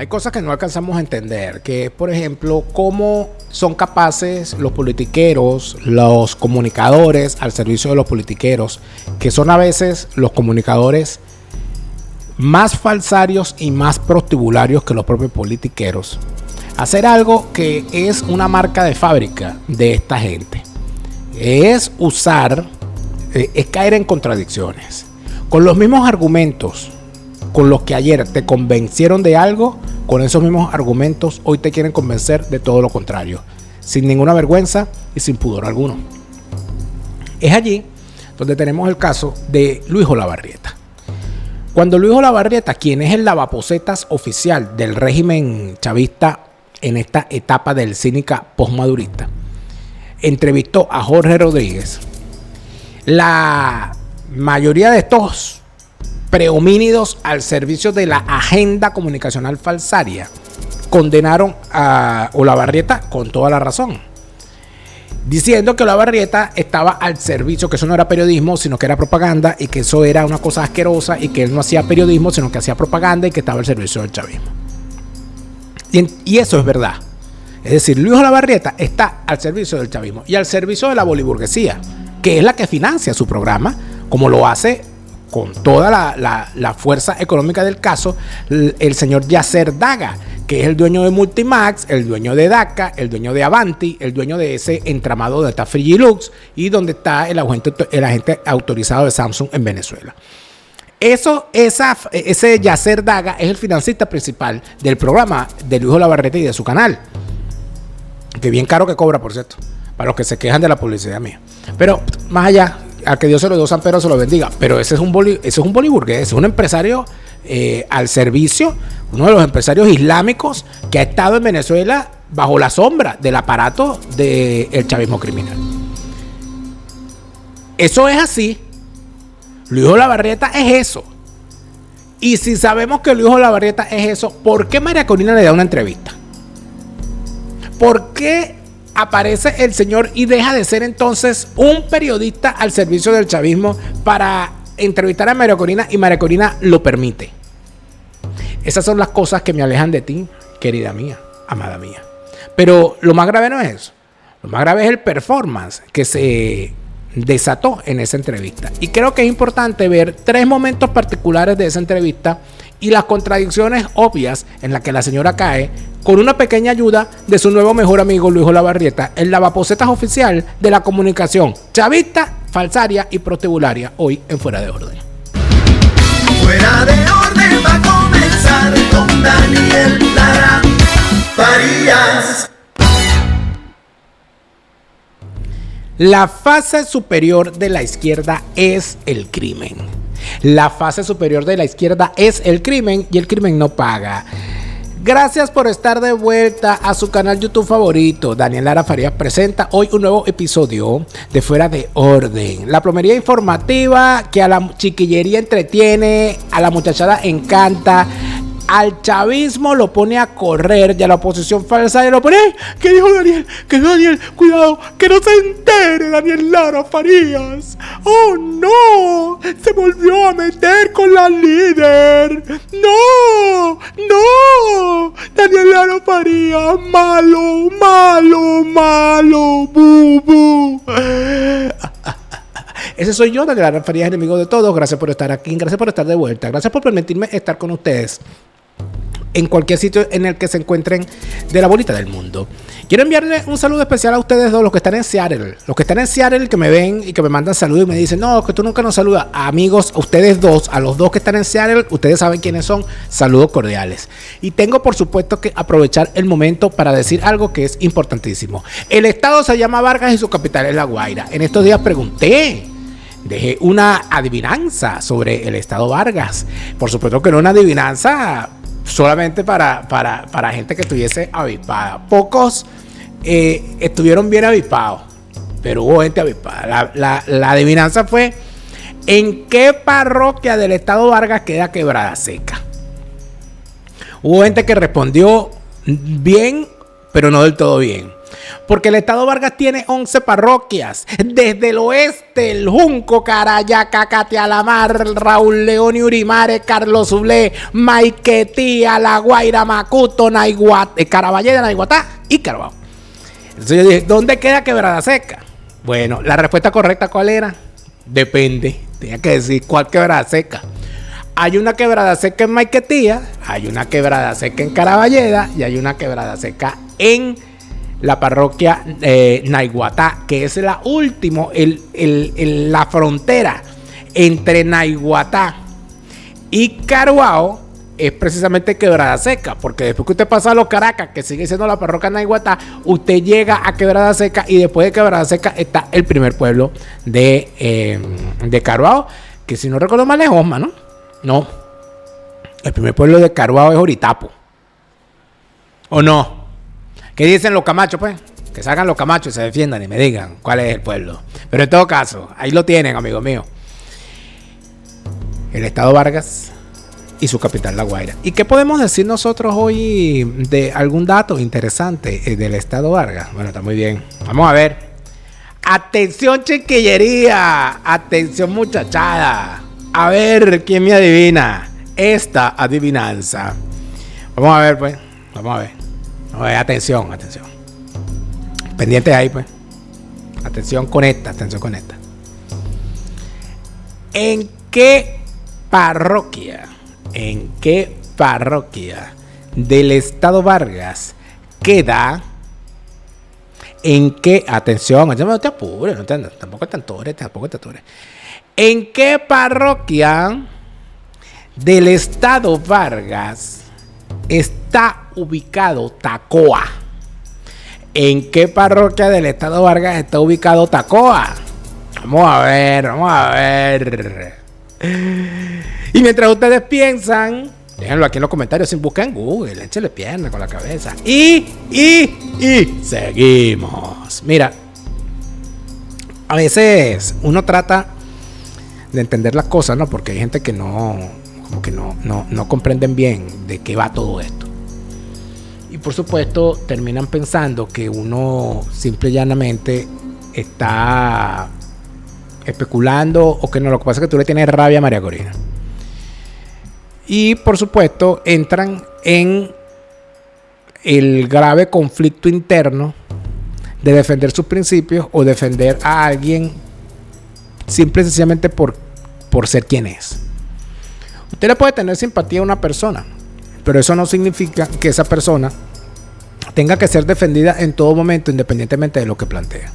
Hay cosas que no alcanzamos a entender, que por ejemplo, cómo son capaces los politiqueros, los comunicadores al servicio de los politiqueros, que son a veces los comunicadores más falsarios y más prostibularios que los propios politiqueros, hacer algo que es una marca de fábrica de esta gente. Es caer en contradicciones. Con los mismos argumentos con los que ayer te convencieron de algo, con esos mismos argumentos hoy te quieren convencer de todo lo contrario, sin ninguna vergüenza y sin pudor alguno. Es allí donde tenemos el caso de Luis Olavarrieta. Cuando Luis Olavarrieta, quien es el lavaposetas oficial del régimen chavista en esta etapa del cínica postmadurista, entrevistó a Jorge Rodríguez, la mayoría de estos prehomínidos al servicio de la agenda comunicacional falsaria condenaron a Olavarrieta con toda la razón, diciendo que Olavarrieta estaba al servicio, que eso no era periodismo, sino que era propaganda, y que eso era una cosa asquerosa, y que él no hacía periodismo, sino que hacía propaganda, y que estaba al servicio del chavismo. Y eso es verdad. Es decir, Luis Olavarrieta está al servicio del chavismo y al servicio de la boliburguesía, que es la que financia su programa, como lo hace con toda la fuerza económica del caso el señor Yasser Daga, que es el dueño de Multimax, el dueño de DACA, el dueño de Avanti, el dueño de ese entramado donde está Frigilux y donde está el agente autorizado de Samsung en Venezuela. Ese Yasser Daga es el financista principal del programa de Luis Olavarrieta y de su canal, que bien caro que cobra, por cierto, para los que se quejan de la publicidad mía. Pero más allá, a que Dios se lo dio, San Pedro se lo bendiga. Pero ese es un boliburgués, es un empresario al servicio, uno de los empresarios islámicos que ha estado en Venezuela bajo la sombra del aparato del chavismo criminal. Eso es así. Luis Olavarrieta es eso. Y si sabemos que Luis Olavarrieta es eso, ¿por qué María Corina le da una entrevista? ¿Por qué aparece el señor y deja de ser entonces un periodista al servicio del chavismo para entrevistar a María Corina y María Corina lo permite? Esas son las cosas que me alejan de ti, querida mía, amada mía. Pero lo más grave no es eso. Lo más grave es el performance que se desató en esa entrevista. Y creo que es importante ver 3 momentos particulares de esa entrevista y las contradicciones obvias en las que la señora cae con una pequeña ayuda de su nuevo mejor amigo Luis Olavarrieta, el lavaposetas oficial de la comunicación chavista, falsaria y prostibularia, hoy en Fuera de Orden. Fuera de Orden va a comenzar con Daniel Lara Farías. La fase superior de la izquierda es el crimen. La fase superior de la izquierda es el crimen y el crimen no paga. Gracias por estar de vuelta a su canal YouTube favorito. Daniel Lara Farías presenta hoy un nuevo episodio de Fuera de Orden. La plomería informativa que a la chiquillería entretiene, a la muchachada encanta, al chavismo lo pone a correr y a la oposición falsa lo pone. ¿Qué dijo Daniel? Que Daniel, cuidado, que no se entere Daniel Lara Farías. ¡Oh, no! Se volvió a meter con la líder. ¡No! ¡No! Daniel Lara Farías, malo, malo, malo, bu, bu. Ese soy yo, Daniel Lara Farías, enemigo de todos. Gracias por estar aquí, gracias por estar de vuelta, gracias por permitirme estar con ustedes en cualquier sitio en el que se encuentren de la bolita del mundo. Quiero enviarle un saludo especial a ustedes dos, los que están en Seattle. Los que están en Seattle, que me ven y que me mandan saludos y me dicen, no, que tú nunca nos saludas. Amigos, ustedes dos, a los dos que están en Seattle, ustedes saben quiénes son, saludos cordiales. Y tengo, por supuesto, que aprovechar el momento para decir algo que es importantísimo. El estado se llama Vargas y su capital es La Guaira. En estos días pregunté, dejé una adivinanza sobre el estado Vargas. Por supuesto que no una adivinanza solamente para gente que estuviese avispada. Pocos estuvieron bien avispados, pero hubo gente avispada. La adivinanza fue: ¿en qué parroquia del estado Vargas queda Quebrada Seca? Hubo gente que respondió bien pero no del todo bien. Porque el Estado Vargas tiene 11 parroquias. Desde el oeste, el Junco, Carayaca, Catealamar, Raúl León y Urimare, Carlos Zulé, Maiquetía, La Guaira, Macuto, Caraballeda, Naiguatá y Carabao. Entonces yo dije, ¿dónde queda Quebrada Seca? Bueno, la respuesta correcta, ¿cuál era? Depende. Tenía que decir cuál Quebrada Seca. Hay una Quebrada Seca en Maiquetía, hay una Quebrada Seca en Caraballeda y hay una Quebrada Seca en la parroquia Naiguatá, que es la última, la frontera entre Naiguatá y Caruao es precisamente Quebrada Seca, porque después que usted pasa a Los Caracas, que sigue siendo la parroquia Naiguatá, usted llega a Quebrada Seca y después de Quebrada Seca está el primer pueblo de Caruao, que si no recuerdo mal es Osma, ¿no? No, el primer pueblo de Caruao es Oritapo, ¿o no? ¿Qué dicen los camachos, pues? Que salgan los camachos y se defiendan y me digan cuál es el pueblo. Pero en todo caso, ahí lo tienen, amigos míos. El Estado Vargas y su capital, La Guaira. ¿Y qué podemos decir nosotros hoy de algún dato interesante del Estado Vargas? Bueno, está muy bien. Vamos a ver. Atención, chiquillería. Atención, muchachada. A ver quién me adivina esta adivinanza. Vamos a ver, pues. Vamos a ver. Atención. Pendientes ahí, pues. Atención con esta. ¿En qué parroquia del Estado Vargas queda? Atención, no te apures, tampoco te atures. ¿En qué parroquia del Estado Vargas está ubicado Tacoa? ¿En qué parroquia del Estado Vargas está ubicado Tacoa? Vamos a ver. Y mientras ustedes piensan, déjenlo aquí en los comentarios sin buscar en Google, échale pierna con la cabeza. Y seguimos. Mira, a veces uno trata de entender las cosas, ¿no? Porque hay gente que no comprenden bien de qué va todo esto. Y por supuesto terminan pensando que uno simple y llanamente está especulando o que no, lo que pasa es que tú le tienes rabia a María Corina. Y por supuesto entran en el grave conflicto interno de defender sus principios o defender a alguien simple y sencillamente por ser quien es. Usted le puede tener simpatía a una persona, pero eso no significa que esa persona tenga que ser defendida en todo momento, independientemente de lo que plantea.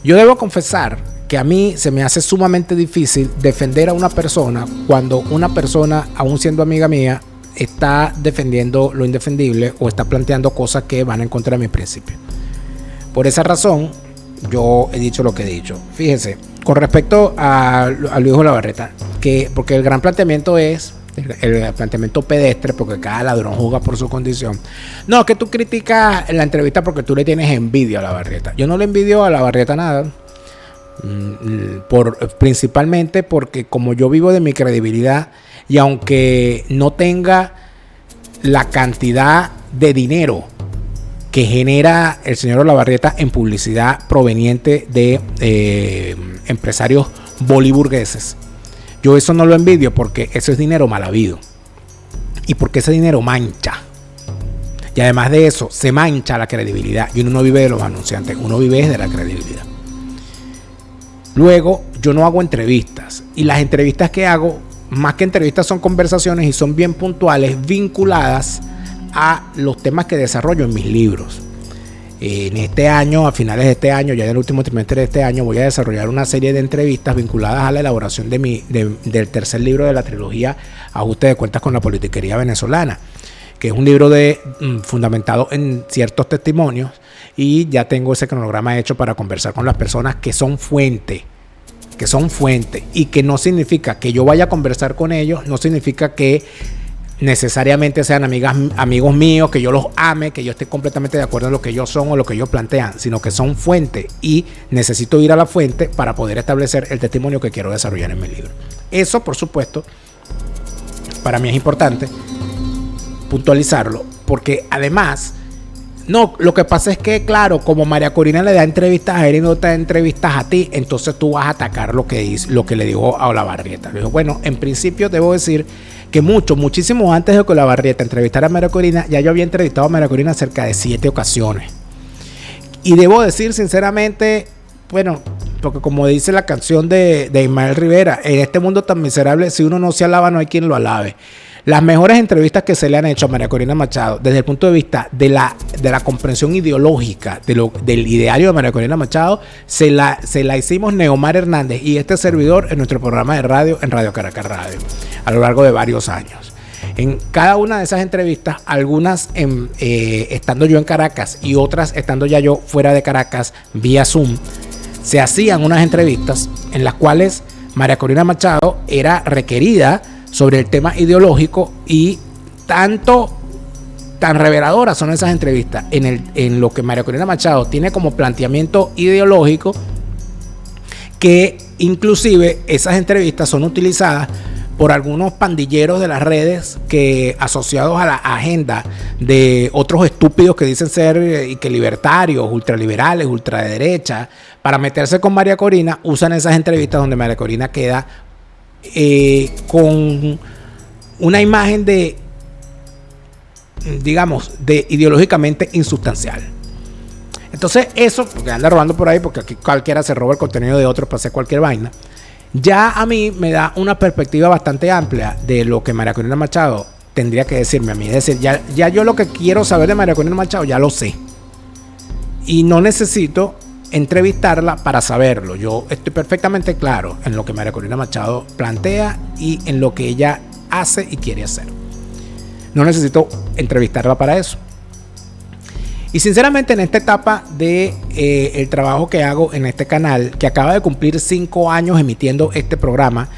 Yo debo confesar que a mí se me hace sumamente difícil defender a una persona cuando una persona, aún siendo amiga mía, está defendiendo lo indefendible o está planteando cosas que van en contra de mis principios. Por esa razón, yo he dicho lo que he dicho. Fíjense, con respecto a Luis Olavarreta, porque el gran planteamiento es el planteamiento pedestre, porque cada ladrón juzga por su condición. No, que tú criticas la entrevista porque tú le tienes envidia a Olavarreta. Yo no le envidio a Olavarreta nada, principalmente porque como yo vivo de mi credibilidad y aunque no tenga la cantidad de dinero que genera el señor Olavarreta en publicidad proveniente de empresarios boliburgueses, yo eso no lo envidio porque eso es dinero mal habido y porque ese dinero mancha. Y además de eso, se mancha la credibilidad y uno no vive de los anunciantes, uno vive de la credibilidad. Luego, yo no hago entrevistas y las entrevistas que hago, más que entrevistas, son conversaciones y son bien puntuales, vinculadas a los temas que desarrollo en mis libros. En este año, a finales de este año, ya en el último trimestre de este año, voy a desarrollar una serie de entrevistas vinculadas a la elaboración del tercer libro de la trilogía Ajuste de Cuentas con la Politiquería Venezolana, que es un libro fundamentado en ciertos testimonios, y ya tengo ese cronograma hecho para conversar con las personas que son fuente, y que no significa que yo vaya a conversar con ellos, no significa que necesariamente sean amigos míos, que yo los ame, que yo esté completamente de acuerdo en lo que ellos son o lo que ellos plantean, sino que son fuente y necesito ir a la fuente para poder establecer el testimonio que quiero desarrollar en mi libro. Eso, por supuesto, para mí es importante puntualizarlo, porque además No, lo que pasa es que, claro, como María Corina le da entrevistas a él y no te da entrevistas a ti, entonces tú vas a atacar lo que le dijo a Olavarrieta. Le dijo, bueno, en principio debo decir que muchísimo antes de que Olavarrieta entrevistara a María Corina, ya yo había entrevistado a María Corina cerca de 7 ocasiones. Y debo decir sinceramente, bueno, porque como dice la canción de Ismael Rivera, en este mundo tan miserable, si uno no se alaba, no hay quien lo alabe. Las mejores entrevistas que se le han hecho a María Corina Machado, desde el punto de vista de la comprensión ideológica del ideario de María Corina Machado, se la hicimos Neomar Hernández y este servidor en nuestro programa de radio, en Radio Caracas Radio, a lo largo de varios años. En cada una de esas entrevistas, algunas estando yo en Caracas y otras estando ya yo fuera de Caracas, vía Zoom, se hacían unas entrevistas en las cuales María Corina Machado era requerida sobre el tema ideológico y tan reveladoras son esas entrevistas en lo que María Corina Machado tiene como planteamiento ideológico, que inclusive esas entrevistas son utilizadas por algunos pandilleros de las redes que, asociados a la agenda de otros estúpidos que dicen ser que libertarios, ultraliberales, ultraderecha, para meterse con María Corina, usan esas entrevistas donde María Corina queda con una imagen de, digamos, de ideológicamente insustancial. Entonces eso, porque anda robando por ahí, porque aquí cualquiera se roba el contenido de otros para hacer cualquier vaina, ya a mí me da una perspectiva bastante amplia de lo que María Corina Machado tendría que decirme a mí. Es decir, ya yo lo que quiero saber de María Corina Machado ya lo sé. Y no necesito entrevistarla para saberlo. Yo estoy perfectamente claro en lo que María Corina Machado plantea y en lo que ella hace y quiere hacer. No necesito entrevistarla para eso. Y sinceramente, en esta etapa de el trabajo que hago en este canal, que acaba de cumplir 5 años emitiendo este programa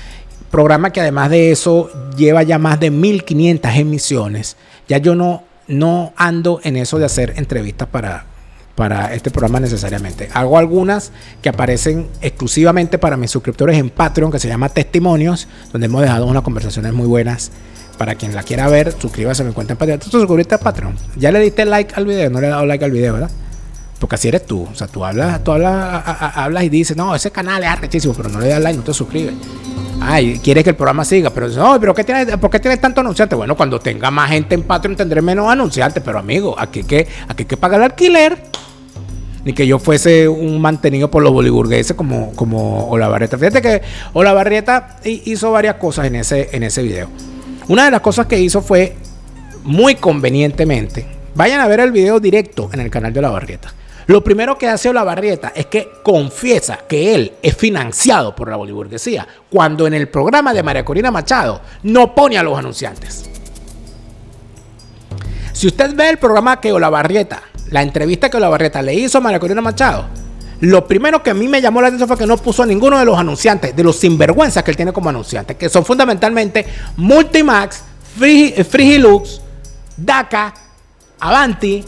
que además de eso lleva ya más de 1500 emisiones, ya yo no ando en eso de hacer entrevistas para este programa necesariamente. Hago algunas que aparecen exclusivamente para mis suscriptores en Patreon, que se llama Testimonios, donde hemos dejado unas conversaciones muy buenas. Para quien la quiera ver, suscríbase a mi cuenta en Patreon. ¿Tú te suscribiste a Patreon? ¿Ya le diste like al video? No le he dado like al video, ¿verdad? Porque así eres tú. O sea, tú hablas y dices, no, ese canal es arrechísimo, pero no le das like, no te suscribes. Ay, quieres que el programa siga, pero no, pero ¿por qué tienes tanto anunciante? Bueno, cuando tenga más gente en Patreon tendré menos anunciantes, pero amigo, aquí hay que pagar el alquiler. Ni que yo fuese un mantenido por los boliburgueses como Olavarrieta. Fíjate que Olavarrieta hizo varias cosas en ese video. Una de las cosas que hizo fue, muy convenientemente, vayan a ver el video directo en el canal de Olavarrieta. Lo primero que hace Olavarrieta es que confiesa que él es financiado por la boliburguesía, cuando en el programa de María Corina Machado no pone a los anunciantes. Si usted ve el programa que Olavarrieta, la entrevista que Olavarrieta le hizo a María Corina Machado, lo primero que a mí me llamó la atención fue que no puso a ninguno de los anunciantes, de los sinvergüenzas que él tiene como anunciantes, que son fundamentalmente Multimax, Frigilux, DACA, Avanti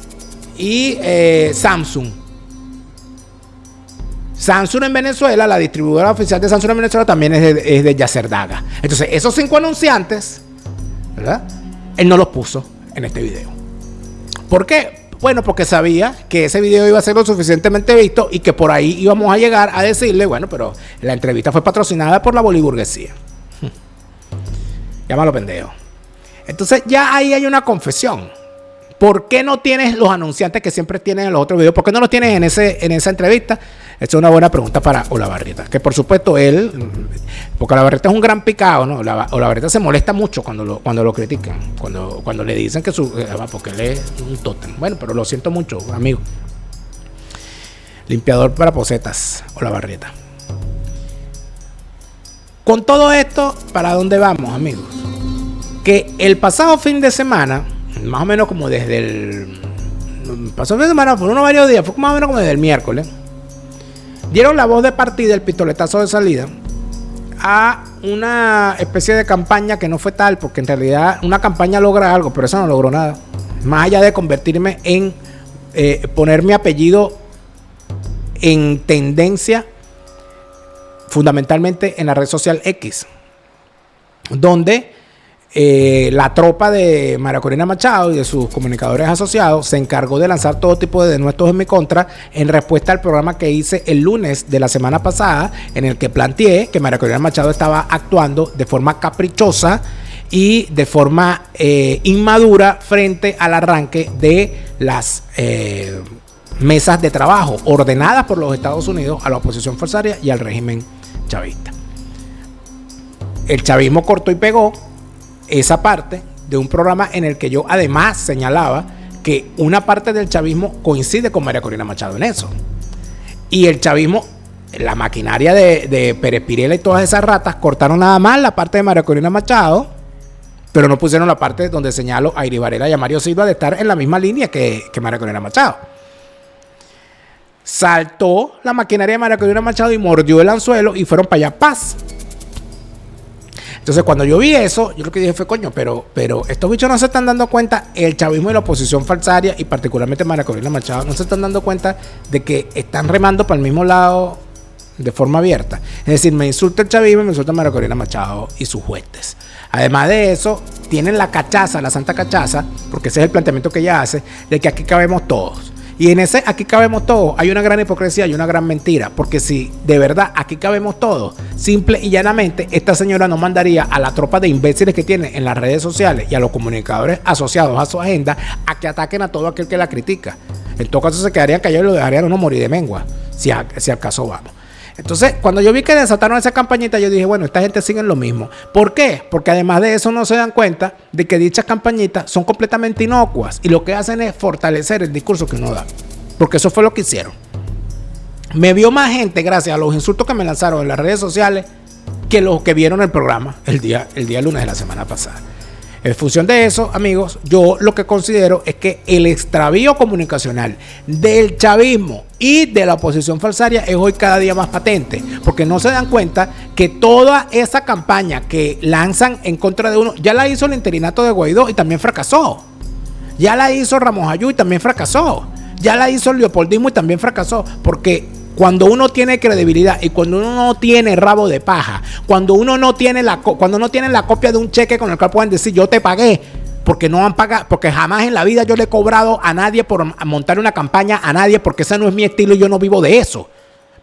y Samsung. Samsung en Venezuela, la distribuidora oficial de Samsung en Venezuela también es de Yasser Daga. Entonces, esos 5 anunciantes, ¿verdad?, él no los puso en este video. ¿Por qué? Bueno, porque sabía que ese video iba a ser lo suficientemente visto y que por ahí íbamos a llegar a decirle, bueno, pero la entrevista fue patrocinada por la boliburguesía. Llámalo pendejo. Entonces ya ahí hay una confesión. ¿Por qué no tienes los anunciantes que siempre tienes en los otros videos? ¿Por qué no los tienes en esa entrevista? Esa es una buena pregunta para Olavarrieta. Que por supuesto él, porque Olavarrieta es un gran picado, ¿no? Olavarrieta se molesta mucho cuando lo critican. Cuando le dicen que porque él es un tótem. Bueno, pero lo siento mucho, amigo. Limpiador para posetas, Olavarrieta. Con todo esto, ¿para dónde vamos, amigos? Que el pasado fin de semana, más o menos como desde el pasado fin de semana, por unos varios días, fue más o menos como desde el miércoles, dieron la voz de partida, el pistoletazo de salida, a una especie de campaña que no fue tal, porque en realidad una campaña logra algo, pero eso no logró nada. Más allá de convertirme en poner mi apellido en tendencia, fundamentalmente en la red social X, donde la tropa de María Corina Machado y de sus comunicadores asociados se encargó de lanzar todo tipo de denuestos en mi contra en respuesta al programa que hice el lunes de la semana pasada, en el que planteé que María Corina Machado estaba actuando de forma caprichosa y de forma inmadura frente al arranque de las mesas de trabajo ordenadas por los Estados Unidos a la oposición falsaria y al régimen chavista. El chavismo cortó y pegó esa parte de un programa en el que yo además señalaba que una parte del chavismo coincide con María Corina Machado en eso. Y el chavismo, la maquinaria de Pérez Pirela y todas esas ratas, cortaron nada más la parte de María Corina Machado, pero no pusieron la parte donde señalo a Iri Varela y a Mario Silva de estar en la misma línea que María Corina Machado. Saltó la maquinaria de María Corina Machado y mordió el anzuelo y fueron para allá paz. Entonces, cuando yo vi eso, yo lo que dije fue, coño, pero estos bichos no se están dando cuenta, el chavismo y la oposición falsaria, y particularmente María Corina Machado, no se están dando cuenta de que están remando para el mismo lado de forma abierta. Es decir, me insulta el chavismo y me insulta María Corina Machado y sus huestes. Además de eso, tienen la cachaza, la santa cachaza, porque ese es el planteamiento que ella hace, de que aquí cabemos todos. Y en ese aquí cabemos todos hay una gran hipocresía y una gran mentira, porque si de verdad aquí cabemos todos, simple y llanamente, esta señora no mandaría a la tropa de imbéciles que tiene en las redes sociales y a los comunicadores asociados a su agenda a que ataquen a todo aquel que la critica. En todo caso se quedarían callados y lo dejarían uno morir de mengua, si al caso vamos. Entonces, cuando yo vi que desataron esa campañita, yo dije, bueno, esta gente sigue en lo mismo. ¿Por qué? Porque además de eso no se dan cuenta de que dichas campañitas son completamente inocuas y lo que hacen es fortalecer el discurso que uno da. Porque eso fue lo que hicieron. Me vio más gente gracias a los insultos que me lanzaron en las redes sociales que los que vieron el programa el día lunes de la semana pasada. En función de eso, amigos, yo lo que considero es que el extravío comunicacional del chavismo y de la oposición falsaria es hoy cada día más patente, porque no se dan cuenta que toda esa campaña que lanzan en contra de uno, ya la hizo el interinato de Guaidó y también fracasó. Ya la hizo Ramos Ayú y también fracasó. Ya la hizo el leopoldismo y también fracasó, porque cuando uno tiene credibilidad y cuando uno no tiene rabo de paja, cuando uno no tiene la copia de un cheque con el cual pueden decir yo te pagué, porque no han pagado, porque jamás en la vida yo le he cobrado a nadie por montar una campaña, a nadie, porque ese no es mi estilo y yo no vivo de eso,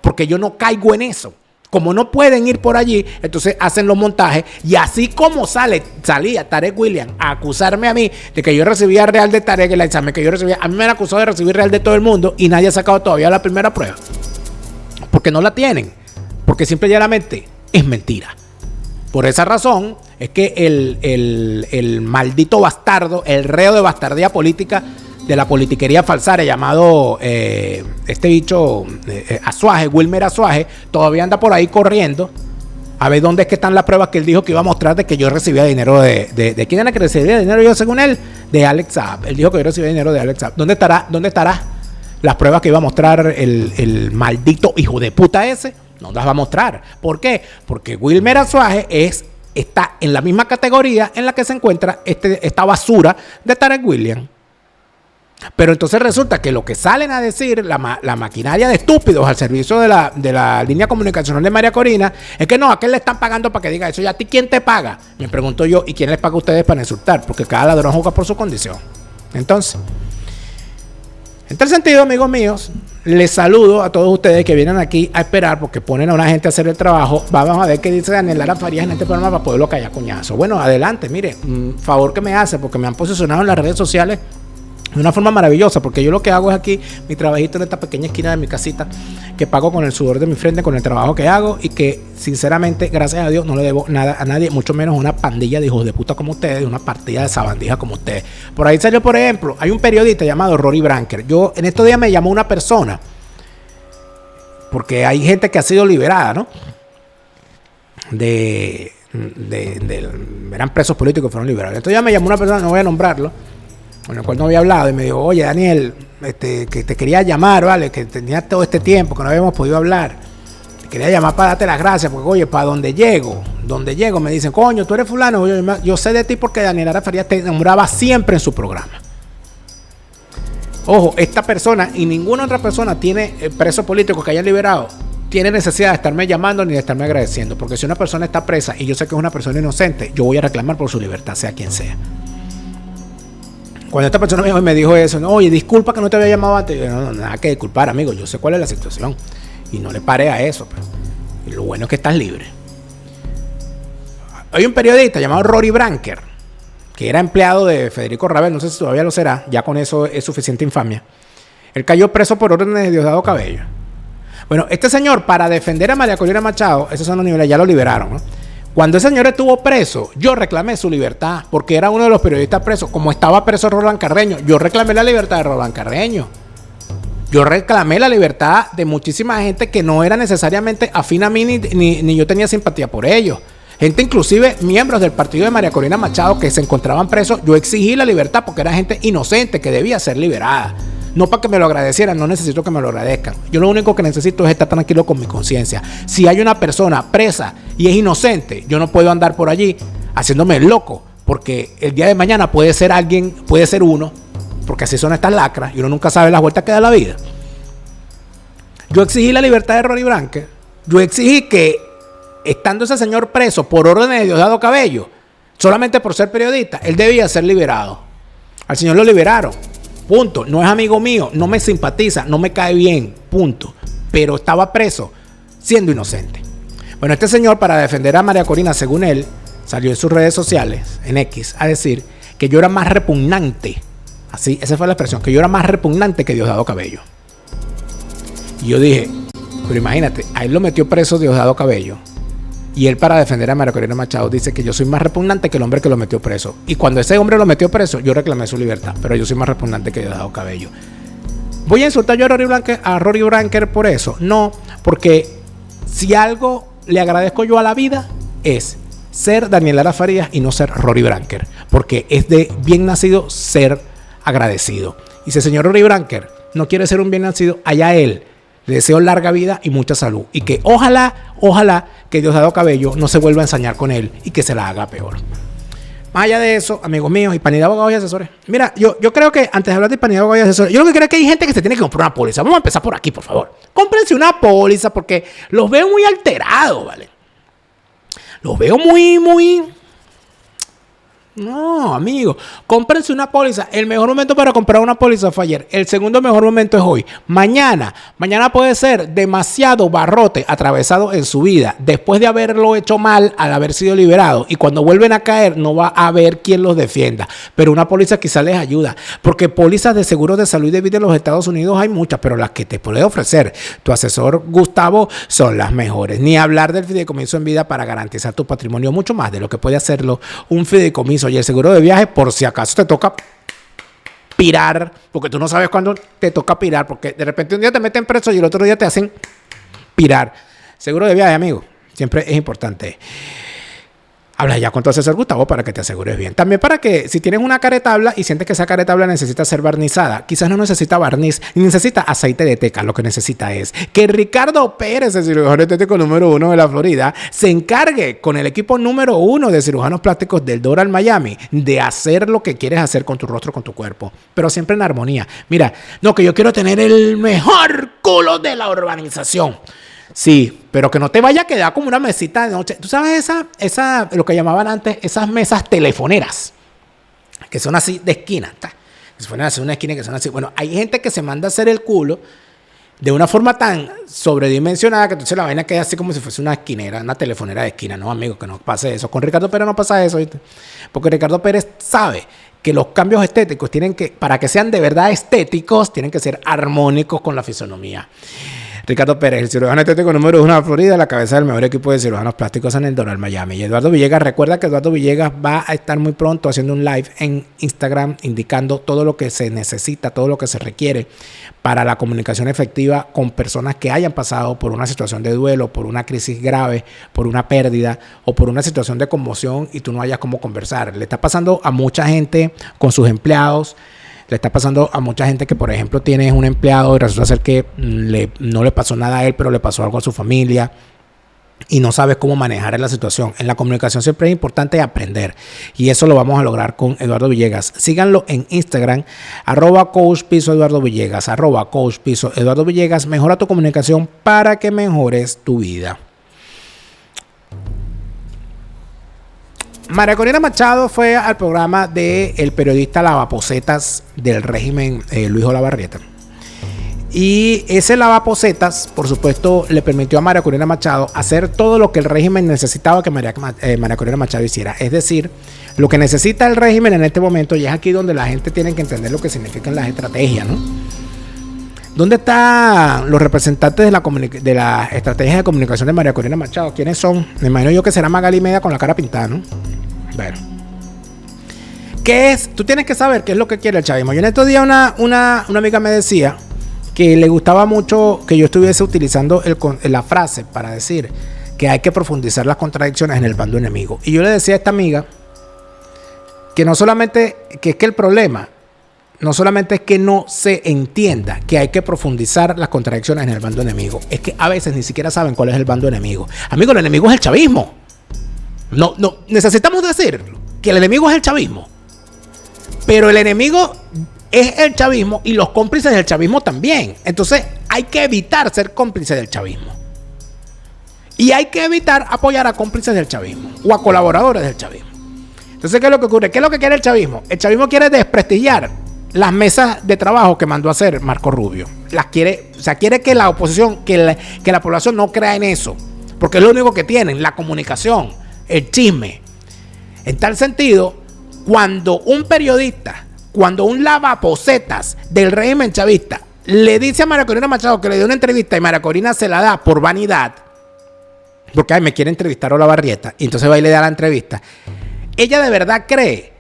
porque yo no caigo en eso. Como no pueden ir por allí, entonces hacen los montajes y así como salía Tarek William a acusarme a mí de que yo recibía real de Tarek, el examen que yo recibía, a mí me han acusado de recibir real de todo el mundo y nadie ha sacado todavía la primera prueba. Porque no la tienen, porque simple y llanamente es mentira. Por esa razón es que el maldito bastardo, el reo de bastardía política de la politiquería falsaria llamado este bicho Azuaje, Wilmer Azuaje, todavía anda por ahí corriendo a ver dónde es que están las pruebas que él dijo que iba a mostrar de que yo recibía dinero de quién era que recibía dinero yo según él, de Alex Saab. Él dijo que yo recibía dinero de Alex Saab. ¿Dónde estará las pruebas que iba a mostrar el maldito hijo de puta ese? No las va a mostrar. ¿Por qué? Porque Wilmer Azuaje está en la misma categoría en la que se encuentra esta basura de Tarek William. Pero entonces resulta que lo que salen a decir la maquinaria de estúpidos al servicio de la línea comunicacional de María Corina es que no, a qué le están pagando para que diga eso. ¿Y a ti quién te paga? Me pregunto yo, ¿y quién les paga a ustedes para insultar? Porque cada ladrón juega por su condición. Entonces, en tal sentido, amigos míos, les saludo a todos ustedes que vienen aquí a esperar porque ponen a una gente a hacer el trabajo. Vamos a ver qué dice Daniel Lara Farías en este programa para poderlo callar coñazo. Bueno, adelante, mire, favor que me hace porque me han posicionado en las redes sociales de una forma maravillosa, porque yo lo que hago es aquí mi trabajito en esta pequeña esquina de mi casita que pago con el sudor de mi frente, con el trabajo que hago y que sinceramente, gracias a Dios, no le debo nada a nadie, mucho menos a una pandilla de hijos de puta como ustedes, una partida de sabandija como ustedes. Por ahí salió, por ejemplo, hay un periodista llamado Rory Branker. Yo en estos días me llamó una persona, porque hay gente que ha sido liberada, ¿no? Eran presos políticos que fueron liberados. Entonces ya me llamó una persona, no voy a nombrarlo, con el cual no había hablado, y me dijo, oye Daniel, que te quería llamar, ¿vale? Que tenía todo este tiempo que no habíamos podido hablar. Te quería llamar para darte las gracias, porque oye, para donde llego, me dicen, coño, tú eres fulano, yo sé de ti porque Daniel Lara Farías te nombraba siempre en su programa. Ojo, esta persona y ninguna otra persona tiene presos políticos que hayan liberado tiene necesidad de estarme llamando ni de estarme agradeciendo, porque si una persona está presa y yo sé que es una persona inocente, yo voy a reclamar por su libertad, sea quien sea. Cuando esta persona me dijo eso, no, oye, disculpa que no te había llamado antes, yo, no, nada que disculpar, amigo, yo sé cuál es la situación y no le paré a eso, pero lo bueno es que estás libre. Hay un periodista llamado Rory Branker, que era empleado de Federico Rabel, no sé si todavía lo será, ya con eso es suficiente infamia. Él cayó preso por órdenes de Diosdado Cabello. Bueno, este señor, para defender a María Corina Machado, esos son los niveles, ya lo liberaron, ¿no? Cuando ese señor estuvo preso, yo reclamé su libertad, porque era uno de los periodistas presos. Como estaba preso Roland Carreño, yo reclamé la libertad de Roland Carreño. Yo reclamé la libertad de muchísima gente que no era necesariamente afín a mí, ni yo tenía simpatía por ellos. Gente, inclusive miembros del partido de María Corina Machado, que se encontraban presos, yo exigí la libertad porque era gente inocente que debía ser liberada. No para que me lo agradecieran, no necesito que me lo agradezcan. Yo lo único que necesito es estar tranquilo con mi conciencia. Si hay una persona presa y es inocente, yo no puedo andar por allí haciéndome loco, porque el día de mañana puede ser alguien, puede ser uno, porque así son estas lacras y uno nunca sabe las vueltas que da la vida. Yo exigí la libertad de Rory Branker. Yo exigí que, estando ese señor preso por orden de Diosdado Cabello, solamente por ser periodista, él debía ser liberado. Al señor lo liberaron. Punto. No es amigo mío, no me simpatiza, no me cae bien. Punto. Pero estaba preso siendo inocente. Bueno, este señor, para defender a María Corina, según él, salió en sus redes sociales, en X, a decir que yo era más repugnante. Así, esa fue la expresión, que yo era más repugnante que Diosdado Cabello. Y yo dije, pero imagínate, a él lo metió preso Diosdado Cabello. Y él, para defender a María Corina Machado, dice que yo soy más repugnante que el hombre que lo metió preso. Y cuando ese hombre lo metió preso, yo reclamé su libertad. Pero yo soy más repugnante que Diosdado Cabello. ¿Voy a insultar yo a Rory Branker por eso? No, porque si algo le agradezco yo a la vida es ser Daniel Lara Farías y no ser Rory Branker. Porque es de bien nacido ser agradecido. Y si el señor Rory Branker no quiere ser un bien nacido, allá él. Le deseo larga vida y mucha salud. Y que ojalá que Diosdado Cabello no se vuelva a ensañar con él y que se la haga peor. Más allá de eso, amigos míos, Hispanidad Abogados y Asesores. Mira, yo creo que antes de hablar de Hispanidad Abogados y Asesores, yo lo que creo es que hay gente que se tiene que comprar una póliza. Vamos a empezar por aquí, por favor. Cómprense una póliza porque los veo muy alterados, ¿vale? Los veo muy... No, amigo, cómprense una póliza. El mejor momento para comprar una póliza fue ayer. El segundo mejor momento es hoy. Mañana puede ser demasiado barrote atravesado en su vida, después de haberlo hecho mal al haber sido liberado. Y cuando vuelven a caer, no va a haber quien los defienda. Pero una póliza quizá les ayuda. Porque pólizas de seguros de salud y de vida en los Estados Unidos hay muchas, pero las que te puede ofrecer tu asesor Gustavo son las mejores. Ni hablar del fideicomiso en vida para garantizar tu patrimonio, mucho más de lo que puede hacerlo un fideicomiso. Y el seguro de viaje, por si acaso te toca pirar, porque tú no sabes cuándo te toca pirar, porque de repente un día te meten preso y el otro día te hacen pirar. Seguro de viaje, amigo, siempre es importante. Habla ya con tu asesor Gustavo para que te asegures bien. También para que si tienes una caretabla y sientes que esa caretabla necesita ser barnizada, quizás no necesita barniz, ni necesita aceite de teca. Lo que necesita es que Ricardo Pérez, el cirujano estético número 1 de la Florida, se encargue con el equipo número 1 de cirujanos plásticos del Doral Miami de hacer lo que quieres hacer con tu rostro, con tu cuerpo, pero siempre en armonía. Mira, no, que yo quiero tener el mejor culo de la urbanización. Sí, pero que no te vaya a quedar como una mesita de noche. ¿Tú sabes esa lo que llamaban antes, esas mesas telefoneras? Que son así de esquina. Que se ponen así una esquina que son así. Bueno, hay gente que se manda a hacer el culo de una forma tan sobredimensionada que entonces la vaina queda así como si fuese una esquinera, una telefonera de esquina. No, amigo, que no pase eso. Con Ricardo Pérez no pasa eso, ¿viste? Porque Ricardo Pérez sabe que los cambios estéticos tienen que, para que sean de verdad estéticos, tienen que ser armónicos con la fisonomía. Ricardo Pérez, el cirujano estético número 1 de la Florida, la cabeza del mejor equipo de cirujanos plásticos en el Doral Miami. Y Eduardo Villegas, recuerda que Eduardo Villegas va a estar muy pronto haciendo un live en Instagram indicando todo lo que se necesita, todo lo que se requiere para la comunicación efectiva con personas que hayan pasado por una situación de duelo, por una crisis grave, por una pérdida o por una situación de conmoción y tú no hayas cómo conversar. Le está pasando a mucha gente con sus empleados. Le está pasando a mucha gente que, por ejemplo, tiene un empleado y resulta ser que no le pasó nada a él, pero le pasó algo a su familia. y no sabes cómo manejar la situación. En la comunicación siempre es importante aprender y eso lo vamos a lograr con Eduardo Villegas. Síganlo en Instagram, @coach_Eduardo Villegas, @coach_Eduardo Villegas. Mejora tu comunicación para que mejores tu vida. María Corina Machado fue al programa del periodista lavaposetas del régimen, Luis Olavarrieta. Y ese lavaposetas, por supuesto, le permitió a María Corina Machado hacer todo lo que el régimen necesitaba que María Corina Machado hiciera. Es decir, lo que necesita el régimen en este momento, y es aquí donde la gente tiene que entender lo que significan las estrategias, ¿no? ¿Dónde están los representantes de la estrategia de comunicación de María Corina Machado? ¿Quiénes son? Me imagino yo que será Magali Media con la cara pintada, ¿no? Bueno. ¿Qué es? Tú tienes que saber qué es lo que quiere el chavismo. Yo en estos días una amiga me decía que le gustaba mucho que yo estuviese utilizando la frase para decir que hay que profundizar las contradicciones en el bando enemigo. Y yo le decía a esta amiga que no solamente, que es que el problema no solamente es que no se entienda que hay que profundizar las contradicciones en el bando enemigo, es que a veces ni siquiera saben cuál es el bando enemigo. Amigo, el enemigo es el chavismo. No, necesitamos decir que el enemigo es el chavismo. Pero el enemigo es el chavismo y los cómplices del chavismo también. Entonces hay que evitar ser cómplices del chavismo. Y hay que evitar apoyar a cómplices del chavismo o a colaboradores del chavismo. Entonces, ¿qué es lo que ocurre? ¿Qué es lo que quiere el chavismo? El chavismo quiere desprestigiar las mesas de trabajo que mandó a hacer Marco Rubio. Quiere que la oposición, que la población no crea en eso. Porque es lo único que tienen, la comunicación, el chisme. En tal sentido, cuando un periodista, cuando un lavaposetas del régimen chavista le dice a María Corina Machado que le dio una entrevista y María Corina se la da por vanidad, porque me quiere entrevistar a Olavarrieta, y entonces va y le da la entrevista, ella de verdad cree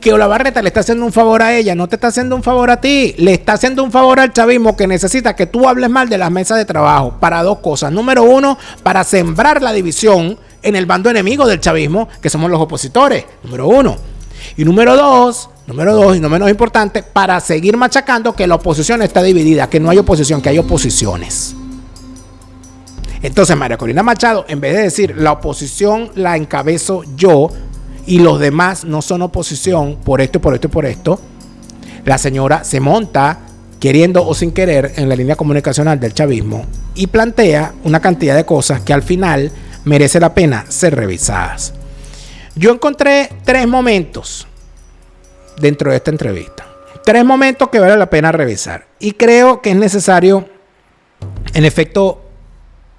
que Olavarrieta le está haciendo un favor a ella. No te está haciendo un favor a ti, le está haciendo un favor al chavismo, que necesita que tú hables mal de las mesas de trabajo para dos cosas. Número uno, para sembrar la división en el bando enemigo del chavismo, que somos los opositores, número uno. Y número dos, y no menos importante, para seguir machacando que la oposición está dividida, que no hay oposición, que hay oposiciones. Entonces María Corina Machado, en vez de decir la oposición la encabezo yo y los demás no son oposición por esto, la señora se monta, queriendo o sin querer, en la línea comunicacional del chavismo y plantea una cantidad de cosas que al final merece la pena ser revisadas. Yo encontré 3 momentos dentro de esta entrevista. 3 momentos que vale la pena revisar. Y creo que es necesario, en efecto,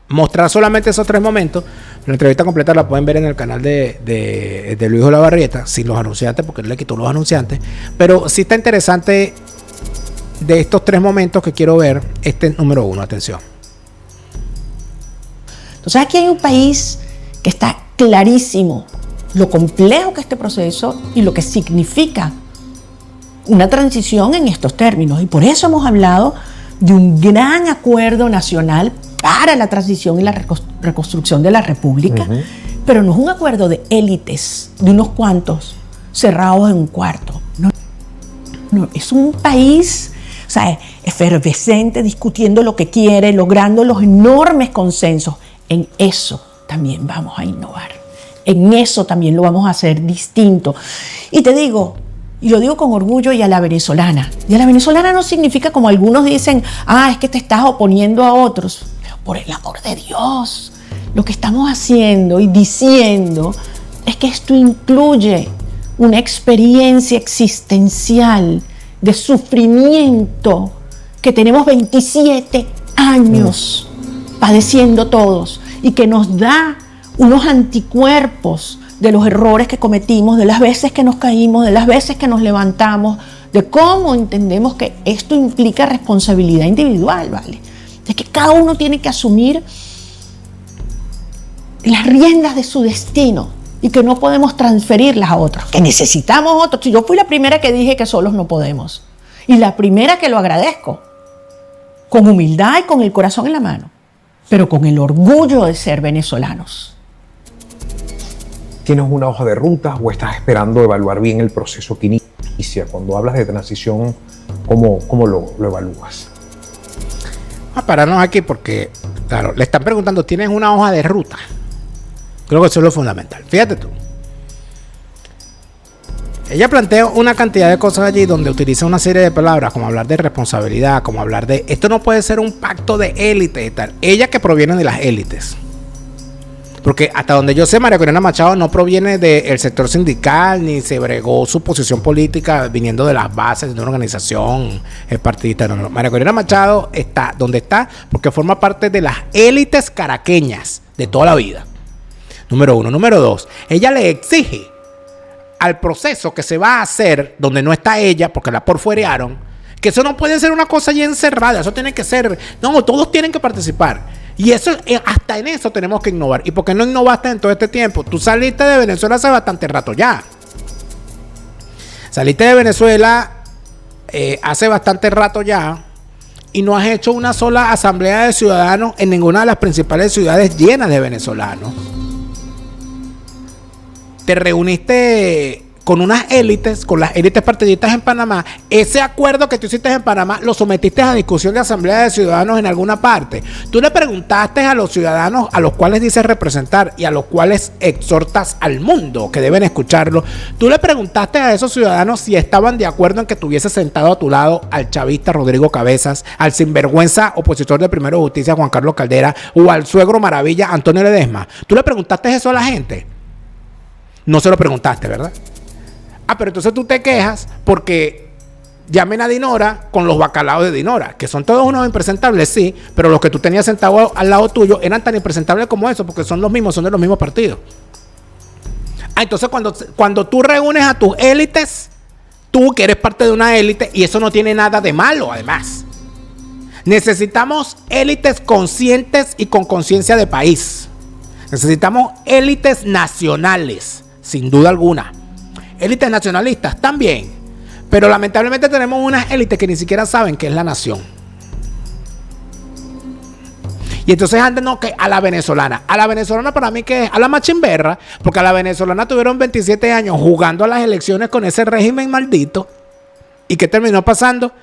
mostrar solamente esos 3 momentos. La entrevista completa la pueden ver en el canal de Luis Olavarrieta, sin los anunciantes, porque él le quitó los anunciantes. Pero sí está interesante de estos 3 momentos que quiero ver, número 1, atención. Entonces aquí hay un país que está clarísimo lo complejo que es este proceso y lo que significa una transición en estos términos. Y por eso hemos hablado de un gran acuerdo nacional para la transición y la reconstrucción de la República, pero no es un acuerdo de élites, de unos cuantos cerrados en un cuarto. No, es un país, o sea, efervescente, discutiendo lo que quiere, logrando los enormes consensos. En eso también vamos a innovar. En eso también lo vamos a hacer distinto. Y te digo, y lo digo con orgullo, y a la venezolana. Y a la venezolana no significa, como algunos dicen, es que te estás oponiendo a otros. Pero por el amor de Dios, lo que estamos haciendo y diciendo es que esto incluye una experiencia existencial de sufrimiento que tenemos 27 años padeciendo todos y que nos da unos anticuerpos de los errores que cometimos, de las veces que nos caímos, de las veces que nos levantamos, de cómo entendemos que esto implica responsabilidad individual, ¿vale? De que cada uno tiene que asumir las riendas de su destino y que no podemos transferirlas a otros, que necesitamos otros. Yo fui la primera que dije que solos no podemos y la primera que lo agradezco, con humildad y con el corazón en la mano, pero con el orgullo de ser venezolanos. ¿Tienes una hoja de ruta o estás esperando evaluar bien el proceso que inicia? Cuando hablas de transición, ¿cómo lo evalúas? Vamos a pararnos aquí porque Claro, le están preguntando, ¿tienes una hoja de ruta? Creo que eso es lo fundamental. Fíjate tú. Ella plantea una cantidad de cosas allí donde utiliza una serie de palabras, como hablar de responsabilidad, como hablar de... Esto no puede ser un pacto de élite y tal. Ella que proviene de las élites. Porque hasta donde yo sé, María Corina Machado no proviene del sector sindical, ni se bregó su posición política viniendo de las bases de una organización partidista. No. María Corina Machado está donde está porque forma parte de las élites caraqueñas de toda la vida. Número uno. Número dos, ella le exige al proceso que se va a hacer, donde no está ella, porque la porfuerearon, que eso no puede ser una cosa ya encerrada, eso tiene que ser, no, todos tienen que participar. Y eso, hasta en eso tenemos que innovar. ¿Y por qué no innovaste en todo este tiempo? Tú saliste de Venezuela hace bastante rato ya. Saliste de Venezuela hace bastante rato ya y no has hecho una sola asamblea de ciudadanos en ninguna de las principales ciudades llenas de venezolanos. Te reuniste con unas élites, con las élites partidistas en Panamá. Ese acuerdo que tú hiciste en Panamá lo sometiste a discusión de asamblea de ciudadanos en alguna parte. Tú le preguntaste a los ciudadanos a los cuales dices representar y a los cuales exhortas al mundo que deben escucharlo. Tú le preguntaste a esos ciudadanos si estaban de acuerdo en que tuviese sentado a tu lado al chavista Rodrigo Cabezas, al sinvergüenza opositor de Primero Justicia Juan Carlos Caldera o al suegro maravilla Antonio Ledesma. Tú le preguntaste eso a la gente. No se lo preguntaste, ¿verdad? Pero entonces tú te quejas porque llamen a Dinora con los bacalaos de Dinora, que son todos unos impresentables, sí, pero los que tú tenías sentados al lado tuyo eran tan impresentables como eso, porque son los mismos, son de los mismos partidos. Entonces cuando tú reúnes a tus élites, tú que eres parte de una élite, y eso no tiene nada de malo, además. Necesitamos élites conscientes y con conciencia de país. Necesitamos élites nacionales, sin duda alguna. Élites nacionalistas también, pero lamentablemente tenemos unas élites que ni siquiera saben qué es la nación. Y entonces andan que a la venezolana para mí que es a la machimberra, porque a la venezolana tuvieron 27 años jugando a las elecciones con ese régimen maldito. ¿Y qué terminó pasando?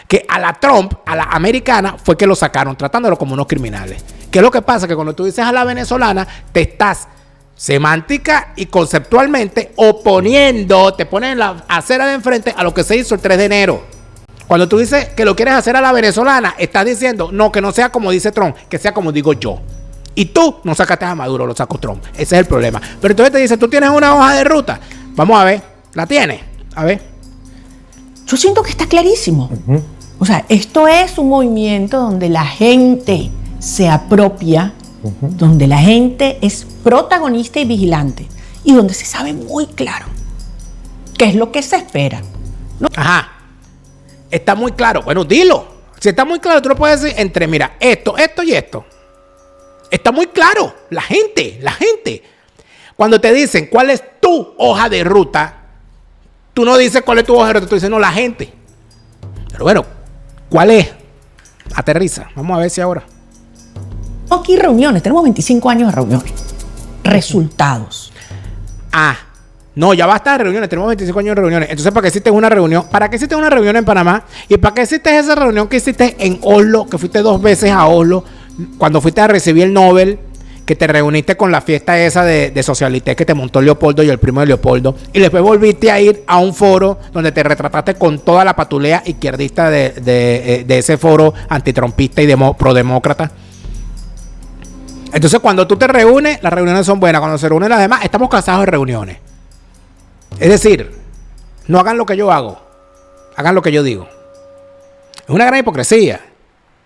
Que a la Trump, a la americana, fue que lo sacaron, tratándolo como unos criminales. ¿Qué es lo que pasa? Que cuando tú dices a la venezolana, te estás semántica y conceptualmente oponiendo, te ponen la acera de enfrente a lo que se hizo el 3 de enero. Cuando tú dices que lo quieres hacer a la venezolana, estás diciendo, no, que no sea como dice Trump, que sea como digo yo. Y tú no sacaste a Maduro, lo sacó Trump. Ese es el problema. Pero entonces te dice, tú tienes una hoja de ruta. Vamos a ver, ¿la tienes? A ver. Yo siento que está clarísimo. O sea, esto es un movimiento donde la gente se apropia, donde la gente es protagonista y vigilante y donde se sabe muy claro qué es lo que se espera, ¿no? Ajá. Está muy claro. Bueno, dilo. Si está muy claro, tú lo puedes decir entre, mira, esto y esto. Está muy claro. La gente. Cuando te dicen cuál es tu hoja de ruta, tú no dices cuál es tu hoja de ruta, tú dices, no, la gente. Pero bueno, ¿cuál es? Aterriza. Vamos a ver si ahora. Aquí reuniones, tenemos 25 años de reuniones. Resultados. No, ya basta de reuniones, tenemos 25 años de reuniones. Entonces, ¿para qué hiciste una reunión? ¿Para qué hiciste una reunión en Panamá? ¿Y para qué hiciste esa reunión que hiciste en Oslo, que fuiste 2 veces a Oslo, cuando fuiste a recibir el Nobel, que te reuniste con la fiesta esa de Socialité que te montó Leopoldo y el primo de Leopoldo, y después volviste a ir a un foro donde te retrataste con toda la patulea izquierdista de ese foro antitrumpista y prodemócrata? Entonces, cuando tú te reúnes, las reuniones son buenas. Cuando se reúnen las demás, estamos cansados de reuniones. Es decir, no hagan lo que yo hago, hagan lo que yo digo. Es una gran hipocresía.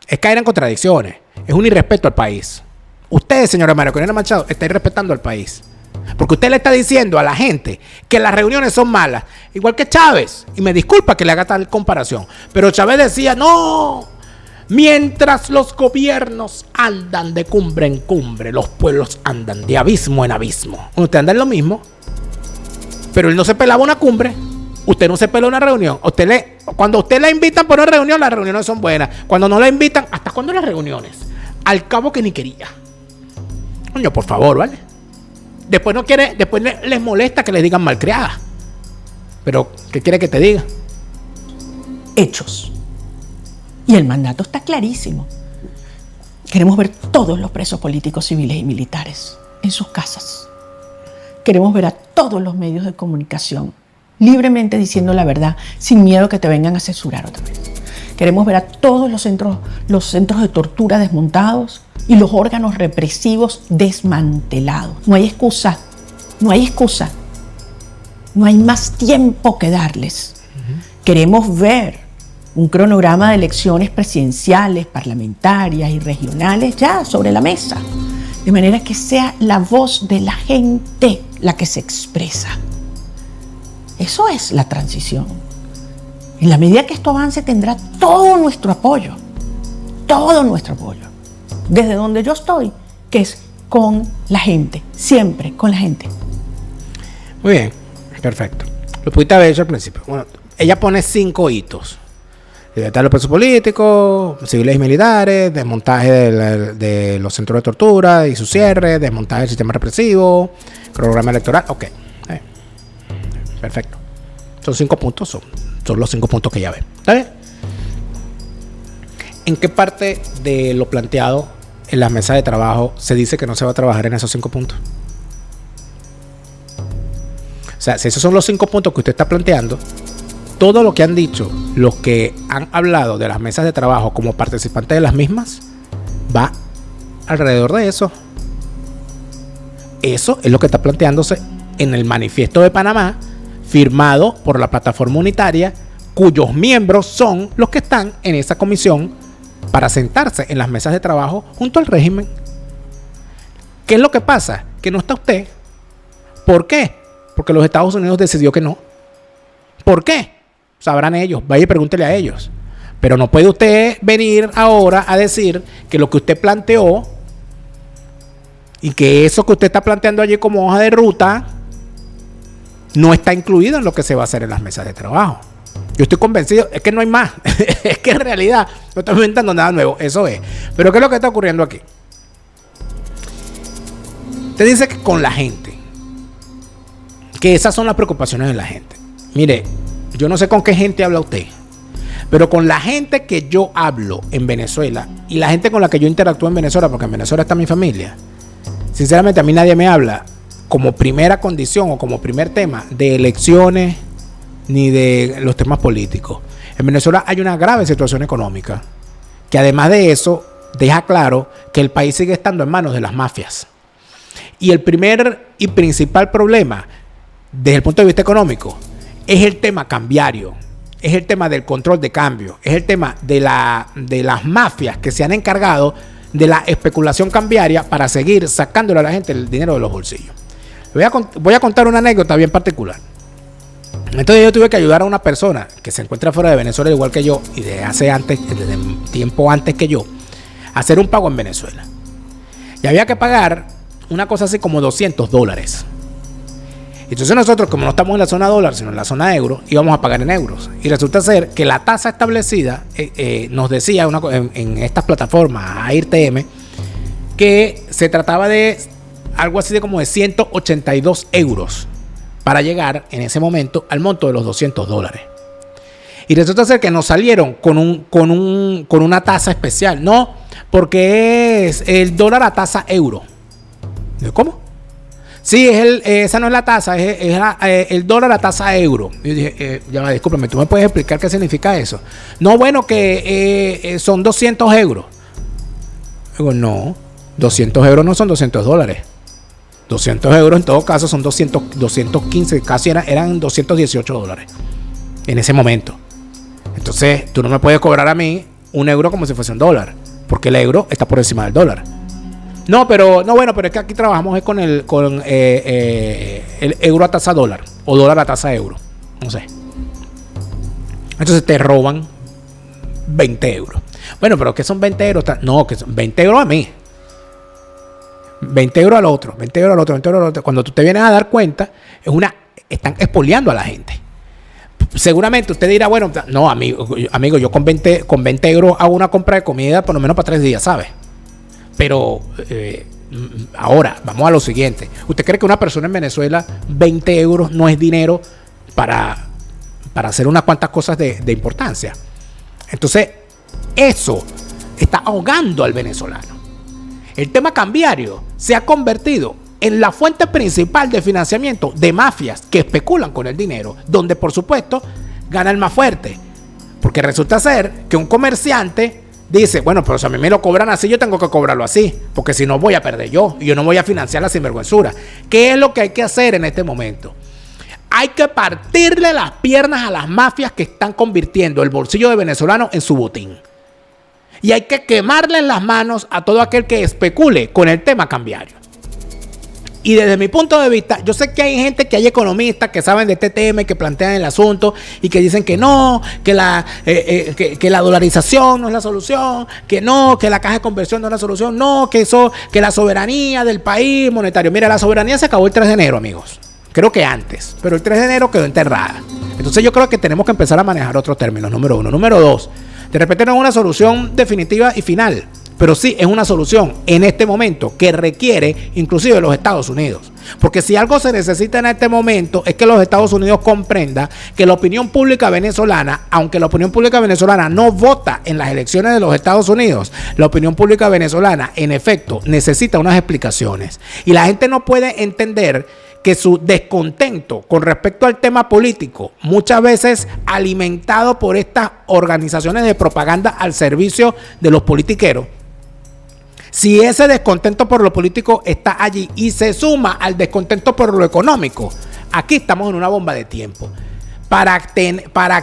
Es caer en contradicciones. Es un irrespeto al país. Usted, señora María Corina Machado, está irrespetando al país. Porque usted le está diciendo a la gente que las reuniones son malas. Igual que Chávez. Y me disculpa que le haga tal comparación. Pero Chávez decía, no, mientras los gobiernos andan de cumbre en cumbre, los pueblos andan de abismo en abismo. Usted anda en lo mismo. Pero él no se pelaba una cumbre. Usted no se pela una reunión. Cuando a usted la invitan por una reunión, las reuniones son buenas. Cuando no la invitan, ¿hasta cuándo las reuniones? Al cabo que ni quería. Coño, por favor, ¿vale? Después les molesta que les digan malcriadas. Pero, ¿qué quiere que te diga? Hechos. Y el mandato está clarísimo. Queremos ver todos los presos políticos, civiles y militares en sus casas. Queremos ver a todos los medios de comunicación libremente diciendo la verdad, sin miedo que te vengan a censurar otra vez. Queremos ver a todos los centros de tortura desmontados y los órganos represivos desmantelados. No hay excusa, no hay excusa. No hay más tiempo que darles. Queremos ver un cronograma de elecciones presidenciales, parlamentarias y regionales ya sobre la mesa, de manera que sea la voz de la gente la que se expresa. Eso es la transición. En la medida que esto avance tendrá todo nuestro apoyo, desde donde yo estoy, que es con la gente, siempre con la gente. Muy bien, perfecto. Lo pudiste haber hecho al principio. Bueno, ella pone 5 hitos. Libertad de los presos políticos, civiles y militares, desmontaje de los centros de tortura y su cierre, desmontaje del sistema represivo, cronograma electoral. Ok. Perfecto. Son 5 puntos, son los 5 puntos que ya ve. ¿Está bien? ¿En qué parte de lo planteado en las mesas de trabajo se dice que no se va a trabajar en esos 5 puntos? O sea, si esos son los 5 puntos que usted está planteando, todo lo que han dicho los que han hablado de las mesas de trabajo como participantes de las mismas va alrededor de eso. Eso es lo que está planteándose en el manifiesto de Panamá, firmado por la plataforma unitaria, cuyos miembros son los que están en esa comisión para sentarse en las mesas de trabajo junto al régimen. ¿Qué es lo que pasa? Que no está usted. ¿Por qué? Porque los Estados Unidos decidió que no. ¿Por qué? Sabrán ellos, vaya y pregúntele a ellos. Pero no puede usted venir ahora a decir que lo que usted planteó y que eso que usted está planteando allí como hoja de ruta no está incluido en lo que se va a hacer en las mesas de trabajo. Yo estoy convencido, es que no hay más. Es que en realidad no estamos inventando nada nuevo, eso es. Pero ¿qué es lo que está ocurriendo aquí? Usted dice que con la gente, que esas son las preocupaciones de la gente. Mire, yo no sé con qué gente habla usted, pero con la gente que yo hablo en Venezuela y la gente con la que yo interactúo en Venezuela, porque en Venezuela está mi familia, sinceramente a mí nadie me habla como primera condición o como primer tema de elecciones ni de los temas políticos. En Venezuela hay una grave situación económica que además de eso deja claro que el país sigue estando en manos de las mafias. Y el primer y principal problema desde el punto de vista económico es el tema cambiario, es el tema del control de cambio, es el tema de las mafias que se han encargado de la especulación cambiaria para seguir sacándole a la gente el dinero de los bolsillos. Voy a contar una anécdota bien particular. Entonces yo tuve que ayudar a una persona que se encuentra fuera de Venezuela igual que yo y desde tiempo antes que yo, a hacer un pago en Venezuela. Y había que pagar una cosa así como $200. Entonces nosotros, como no estamos en la zona dólar, sino en la zona euro, íbamos a pagar en euros. Y resulta ser que la tasa establecida nos decía en estas plataformas, AirTM, que se trataba de algo así de como de 182 euros para llegar en ese momento al monto de los $200. Y resulta ser que nos salieron con una tasa especial. No, porque es el dólar a tasa euro. ¿Cómo? Sí, esa no es la tasa, es el dólar a tasa euro. Yo dije, ya va, discúlpame, ¿tú me puedes explicar qué significa eso? No, bueno, que son 200 euros. Digo, no, 200 euros no son $200. 200 euros en todo caso son 215, casi eran $218 en ese momento. Entonces, tú no me puedes cobrar a mí un euro como si fuese un dólar, porque el euro está por encima del dólar. No, pero es que aquí trabajamos con el euro a tasa dólar o dólar a tasa euro. No sé. Entonces te roban 20 euros. Bueno, pero ¿qué son 20 euros? No, que son 20 euros a mí. 20 euros al otro, 20 euros al otro, 20 euros al otro. Cuando tú te vienes a dar cuenta, están expoliando a la gente. Seguramente usted dirá, bueno, no, amigo, yo con 20 euros hago una compra de comida por lo menos para 3 días, ¿sabes? Pero ahora, vamos a lo siguiente. ¿Usted cree que una persona en Venezuela 20 euros no es dinero para hacer unas cuantas cosas de importancia? Entonces, eso está ahogando al venezolano. El tema cambiario se ha convertido en la fuente principal de financiamiento de mafias que especulan con el dinero, donde por supuesto gana el más fuerte. Porque resulta ser que un comerciante dice, bueno, pero si a mí me lo cobran así, yo tengo que cobrarlo así, porque si no voy a perder yo, y yo no voy a financiar la sinvergüenzura. ¿Qué es lo que hay que hacer en este momento? Hay que partirle las piernas a las mafias que están convirtiendo el bolsillo de venezolano en su botín. Y hay que quemarle en las manos a todo aquel que especule con el tema cambiario. Y desde mi punto de vista, yo sé que hay gente, que hay economistas que saben de este tema y que plantean el asunto y que dicen que no, que la dolarización no es la solución, que no, que la caja de conversión no es la solución, no, que la soberanía del país monetario. Mira, la soberanía se acabó el 3 de enero, amigos. Creo que antes, pero el 3 de enero quedó enterrada. Entonces yo creo que tenemos que empezar a manejar otros términos, número uno. Número dos, de repente no es una solución definitiva y final, pero sí es una solución en este momento que requiere inclusive los Estados Unidos. Porque si algo se necesita en este momento es que los Estados Unidos comprenda que la opinión pública venezolana, aunque la opinión pública venezolana no vota en las elecciones de los Estados Unidos, la opinión pública venezolana en efecto necesita unas explicaciones. Y la gente no puede entender que su descontento con respecto al tema político, muchas veces alimentado por estas organizaciones de propaganda al servicio de los politiqueros, si ese descontento por lo político está allí y se suma al descontento por lo económico, aquí estamos en una bomba de tiempo. Para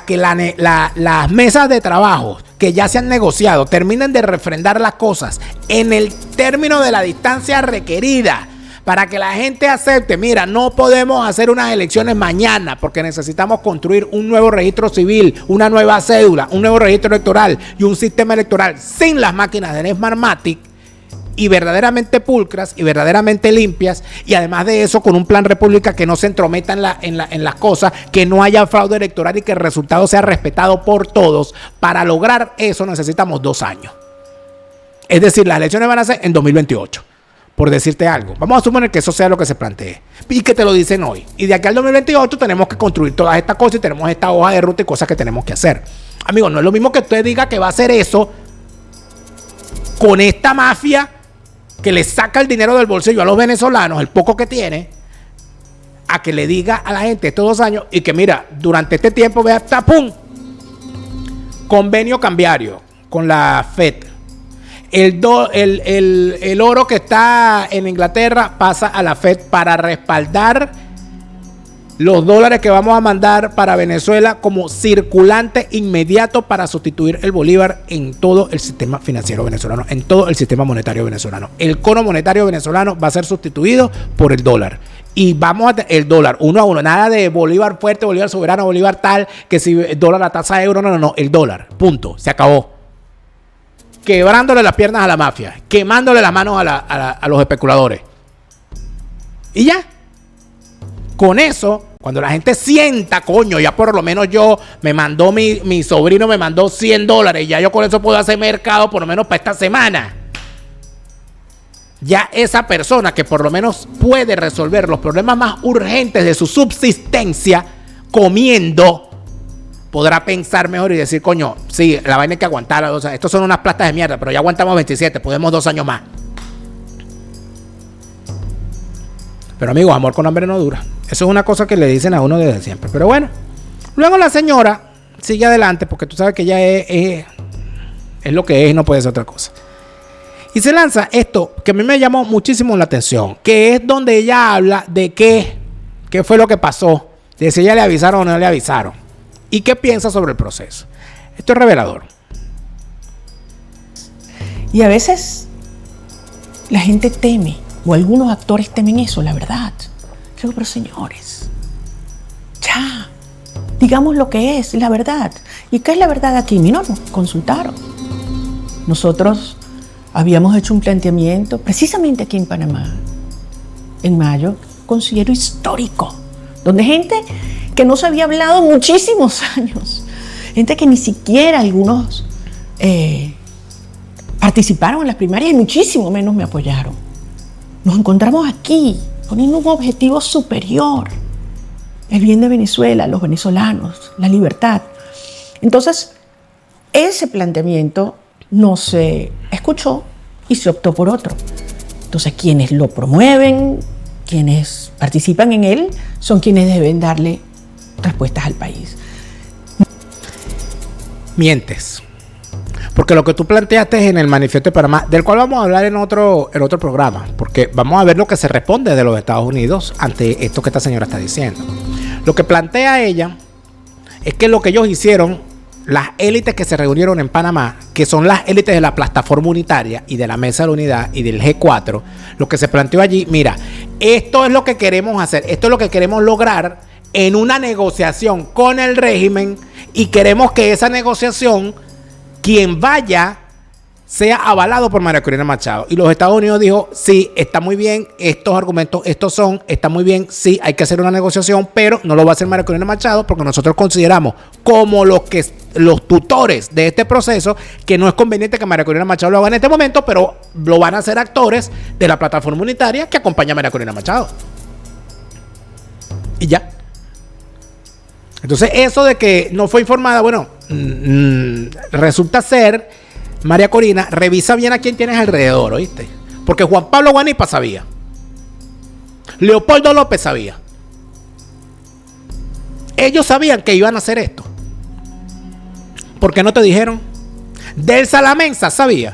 que las mesas de trabajo que ya se han negociado terminen de refrendar las cosas en el término de la distancia requerida, para que la gente acepte, mira, no podemos hacer unas elecciones mañana porque necesitamos construir un nuevo registro civil, una nueva cédula, un nuevo registro electoral y un sistema electoral sin las máquinas de Smartmatic, y verdaderamente pulcras y verdaderamente limpias, y además de eso con un plan república que no se entrometa en las cosas, que no haya fraude electoral y que el resultado sea respetado por todos. Para lograr eso necesitamos 2 años. Es decir, las elecciones van a ser en 2028. Por decirte algo, vamos a suponer que eso sea lo que se plantee y que te lo dicen hoy. Y de aquí al 2028 tenemos que construir todas estas cosas y tenemos esta hoja de ruta y cosas que tenemos que hacer. Amigos, no es lo mismo que usted diga que va a hacer eso con esta mafia que le saca el dinero del bolsillo a los venezolanos, el poco que tiene, a que le diga a la gente estos 2 años y que mira, durante este tiempo vea hasta ¡pum! Convenio cambiario con la FED. El oro que está en Inglaterra pasa a la FED para respaldar los dólares que vamos a mandar para Venezuela como circulante inmediato para sustituir el bolívar en todo el sistema financiero venezolano, en todo el sistema monetario venezolano. El cono monetario venezolano va a ser sustituido por el dólar. Y vamos a el dólar 1 a 1, nada de bolívar fuerte, bolívar soberano, bolívar tal, que si el dólar a tasa de euro, no, el dólar, punto, se acabó. Quebrándole las piernas a la mafia, quemándole las manos a los especuladores. Y ya. Con eso, cuando la gente sienta, coño, ya por lo menos yo me mandó mi sobrino, me mandó $100, ya yo con eso puedo hacer mercado por lo menos para esta semana. Ya esa persona que por lo menos puede resolver los problemas más urgentes de su subsistencia comiendo, podrá pensar mejor y decir, coño, sí, la vaina hay que aguantarla. O sea, estos son unas plastas de mierda, pero ya aguantamos 27, podemos 2 años más. Pero amigos, amor con hambre no dura. Eso es una cosa que le dicen a uno desde siempre. Pero bueno, luego la señora sigue adelante porque tú sabes que ella es lo que es y no puede ser otra cosa. Y se lanza esto que a mí me llamó muchísimo la atención, que es donde ella habla de qué fue lo que pasó, de si ella le avisaron o no le avisaron. ¿Y qué piensa sobre el proceso? Esto es revelador. Y a veces la gente teme, o algunos actores temen eso, la verdad. Digo, pero señores, ya, digamos lo que es, la verdad. ¿Y qué es la verdad aquí? Mira, nos consultaron. Nosotros habíamos hecho un planteamiento, precisamente aquí en Panamá, en mayo, considero histórico, donde gente que no se había hablado en muchísimos años, gente que ni siquiera algunos participaron en las primarias y muchísimo menos me apoyaron. Nos encontramos aquí poniendo un objetivo superior, el bien de Venezuela, los venezolanos, la libertad. Entonces, ese planteamiento no se escuchó y se optó por otro. Entonces, quienes lo promueven, quienes participan en él, son quienes deben darle respuestas al país. Mientes. Porque lo que tú planteaste en el Manifiesto de Panamá, del cual vamos a hablar en otro programa, porque vamos a ver lo que se responde de los Estados Unidos ante esto que esta señora está diciendo. Lo que plantea ella es que lo que ellos hicieron, las élites que se reunieron en Panamá, que son las élites de la plataforma unitaria y de la Mesa de la Unidad y del G4, lo que se planteó allí, mira, esto es lo que queremos hacer, esto es lo que queremos lograr en una negociación con el régimen, y queremos que esa negociación, quien vaya, sea avalado por María Corina Machado. Y los Estados Unidos dijo, sí, está muy bien, estos argumentos, está muy bien, sí, hay que hacer una negociación, pero no lo va a hacer María Corina Machado porque nosotros consideramos, como los tutores de este proceso, que no es conveniente que María Corina Machado lo haga en este momento, pero lo van a hacer actores de la plataforma unitaria que acompaña a María Corina Machado. Y ya. Entonces, eso de que no fue informada, bueno, resulta ser, María Corina, revisa bien a quién tienes alrededor, ¿oíste? Porque Juan Pablo Guanipa sabía. Leopoldo López sabía. Ellos sabían que iban a hacer esto. ¿Por qué no te dijeron? Delsa Lamensa sabía.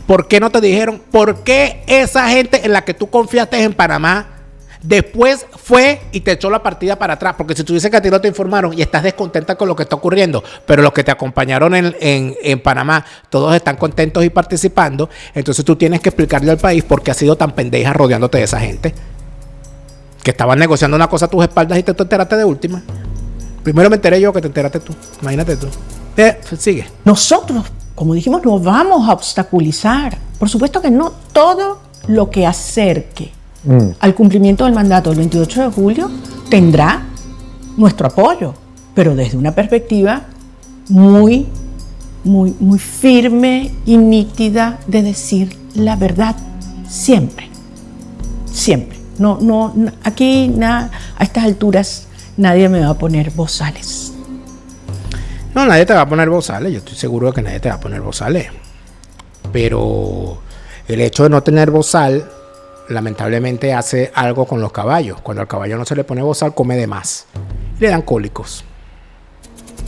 ¿Por qué no te dijeron? ¿Por qué esa gente en la que tú confiaste en Panamá después fue y te echó la partida para atrás? Porque si tú dices que a ti no te informaron y estás descontenta con lo que está ocurriendo, pero los que te acompañaron en Panamá, todos están contentos y participando, entonces tú tienes que explicarle al país por qué has sido tan pendeja rodeándote de esa gente que estaban negociando una cosa a tus espaldas y te enteraste de última. Primero me enteré yo que te enteraste tú. Imagínate tú. Sigue. Nosotros, como dijimos, no vamos a obstaculizar. Por supuesto que no. Todo lo que acerque al cumplimiento del mandato del 28 de julio tendrá nuestro apoyo, pero desde una perspectiva muy firme y nítida de decir la verdad siempre. No, aquí a estas alturas nadie me va a poner bozales. No, nadie te va a poner bozales. Yo estoy seguro de que nadie te va a poner bozales. Pero el hecho de no tener bozal, lamentablemente hace algo con los caballos. Cuando al caballo no se le pone bozal, come de más. Y le dan cólicos.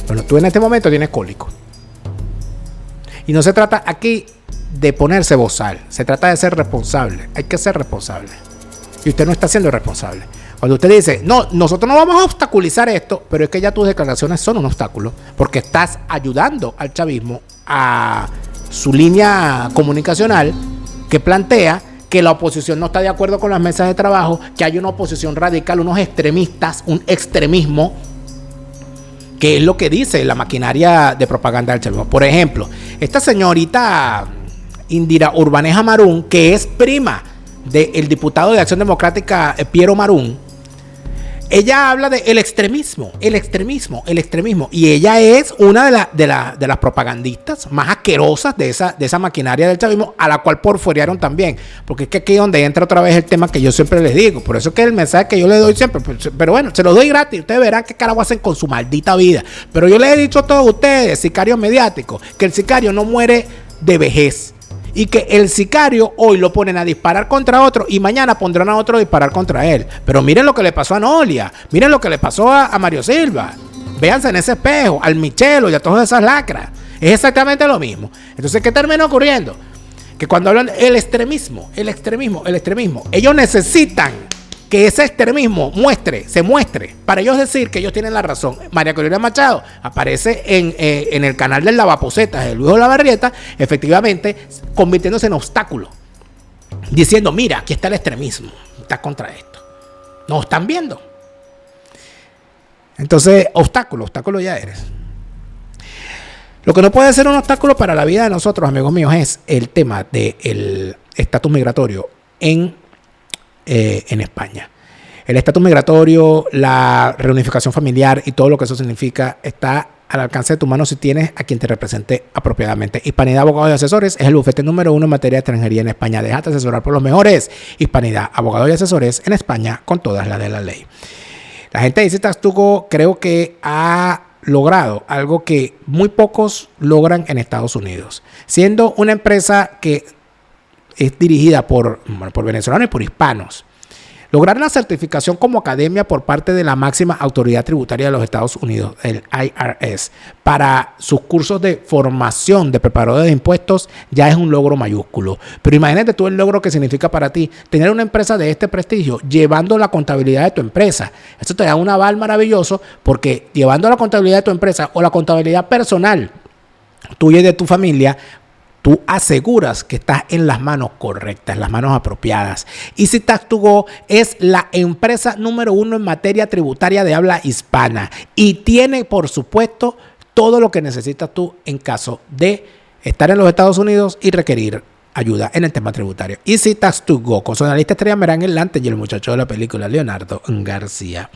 Bueno, tú en este momento tienes cólicos. Y no se trata aquí de ponerse bozal. Se trata de ser responsable. Hay que ser responsable. Y usted no está siendo responsable. Cuando usted dice, no, nosotros no vamos a obstaculizar esto, pero es que ya tus declaraciones son un obstáculo, porque estás ayudando al chavismo a su línea comunicacional que plantea que la oposición no está de acuerdo con las mesas de trabajo, que hay una oposición radical, unos extremistas, un extremismo, que es lo que dice la maquinaria de propaganda del chavismo. Por ejemplo, esta señorita Indira Urbaneja Marún, que es prima del diputado de Acción Democrática Piero Marún, ella habla de el extremismo. Y ella es una de las propagandistas más asquerosas de esa maquinaria del chavismo, a la cual porforiaron también. Porque es que aquí es donde entra otra vez el tema que yo siempre les digo. Por eso es que el mensaje que yo les doy siempre, pero bueno, se los doy gratis. Ustedes verán qué carajo hacen con su maldita vida. Pero yo les he dicho a todos ustedes, sicarios mediáticos, que el sicario no muere de vejez. Y que el sicario hoy lo ponen a disparar contra otro y mañana pondrán a otro a disparar contra él. Pero miren lo que le pasó a Nolia, miren lo que le pasó a Mario Silva. Véanse en ese espejo, al Michelo y a todas esas lacras. Es exactamente lo mismo. Entonces, ¿qué termina ocurriendo? Que cuando hablan del extremismo, ellos necesitan que ese extremismo se muestre, para ellos decir que ellos tienen la razón. María Corina Machado aparece en el canal del Lavaposetas de Luis Olavarrieta, efectivamente convirtiéndose en obstáculo, diciendo, mira, aquí está el extremismo, está contra esto. ¿No están viendo? Entonces, obstáculo ya eres. Lo que no puede ser un obstáculo para la vida de nosotros, amigos míos, es el tema del estatus migratorio en España. El estatus migratorio, la reunificación familiar y todo lo que eso significa está al alcance de tu mano si tienes a quien te represente apropiadamente. Hispanidad Abogados y Asesores es el bufete número 1 en materia de extranjería en España. Déjate asesorar por los mejores. Hispanidad Abogados y Asesores en España con todas las de la ley. La gente de Tastuco creo que ha logrado algo que muy pocos logran en Estados Unidos, siendo una empresa que es dirigida por venezolanos y por hispanos. Lograr la certificación como academia por parte de la máxima autoridad tributaria de los Estados Unidos, el IRS, para sus cursos de formación de preparadores de impuestos ya es un logro mayúsculo. Pero imagínate tú el logro que significa para ti tener una empresa de este prestigio llevando la contabilidad de tu empresa. Eso te da un aval maravilloso porque llevando la contabilidad de tu empresa o la contabilidad personal tuya y de tu familia, tú aseguras que estás en las manos correctas, en las manos apropiadas. Easy Tax To Go es la empresa número 1 en materia tributaria de habla hispana y tiene, por supuesto, todo lo que necesitas tú en caso de estar en los Estados Unidos y requerir ayuda en el tema tributario. Easy Tax To Go, con su analista estrella Merán Erlante y el muchacho de la película Leonardo García.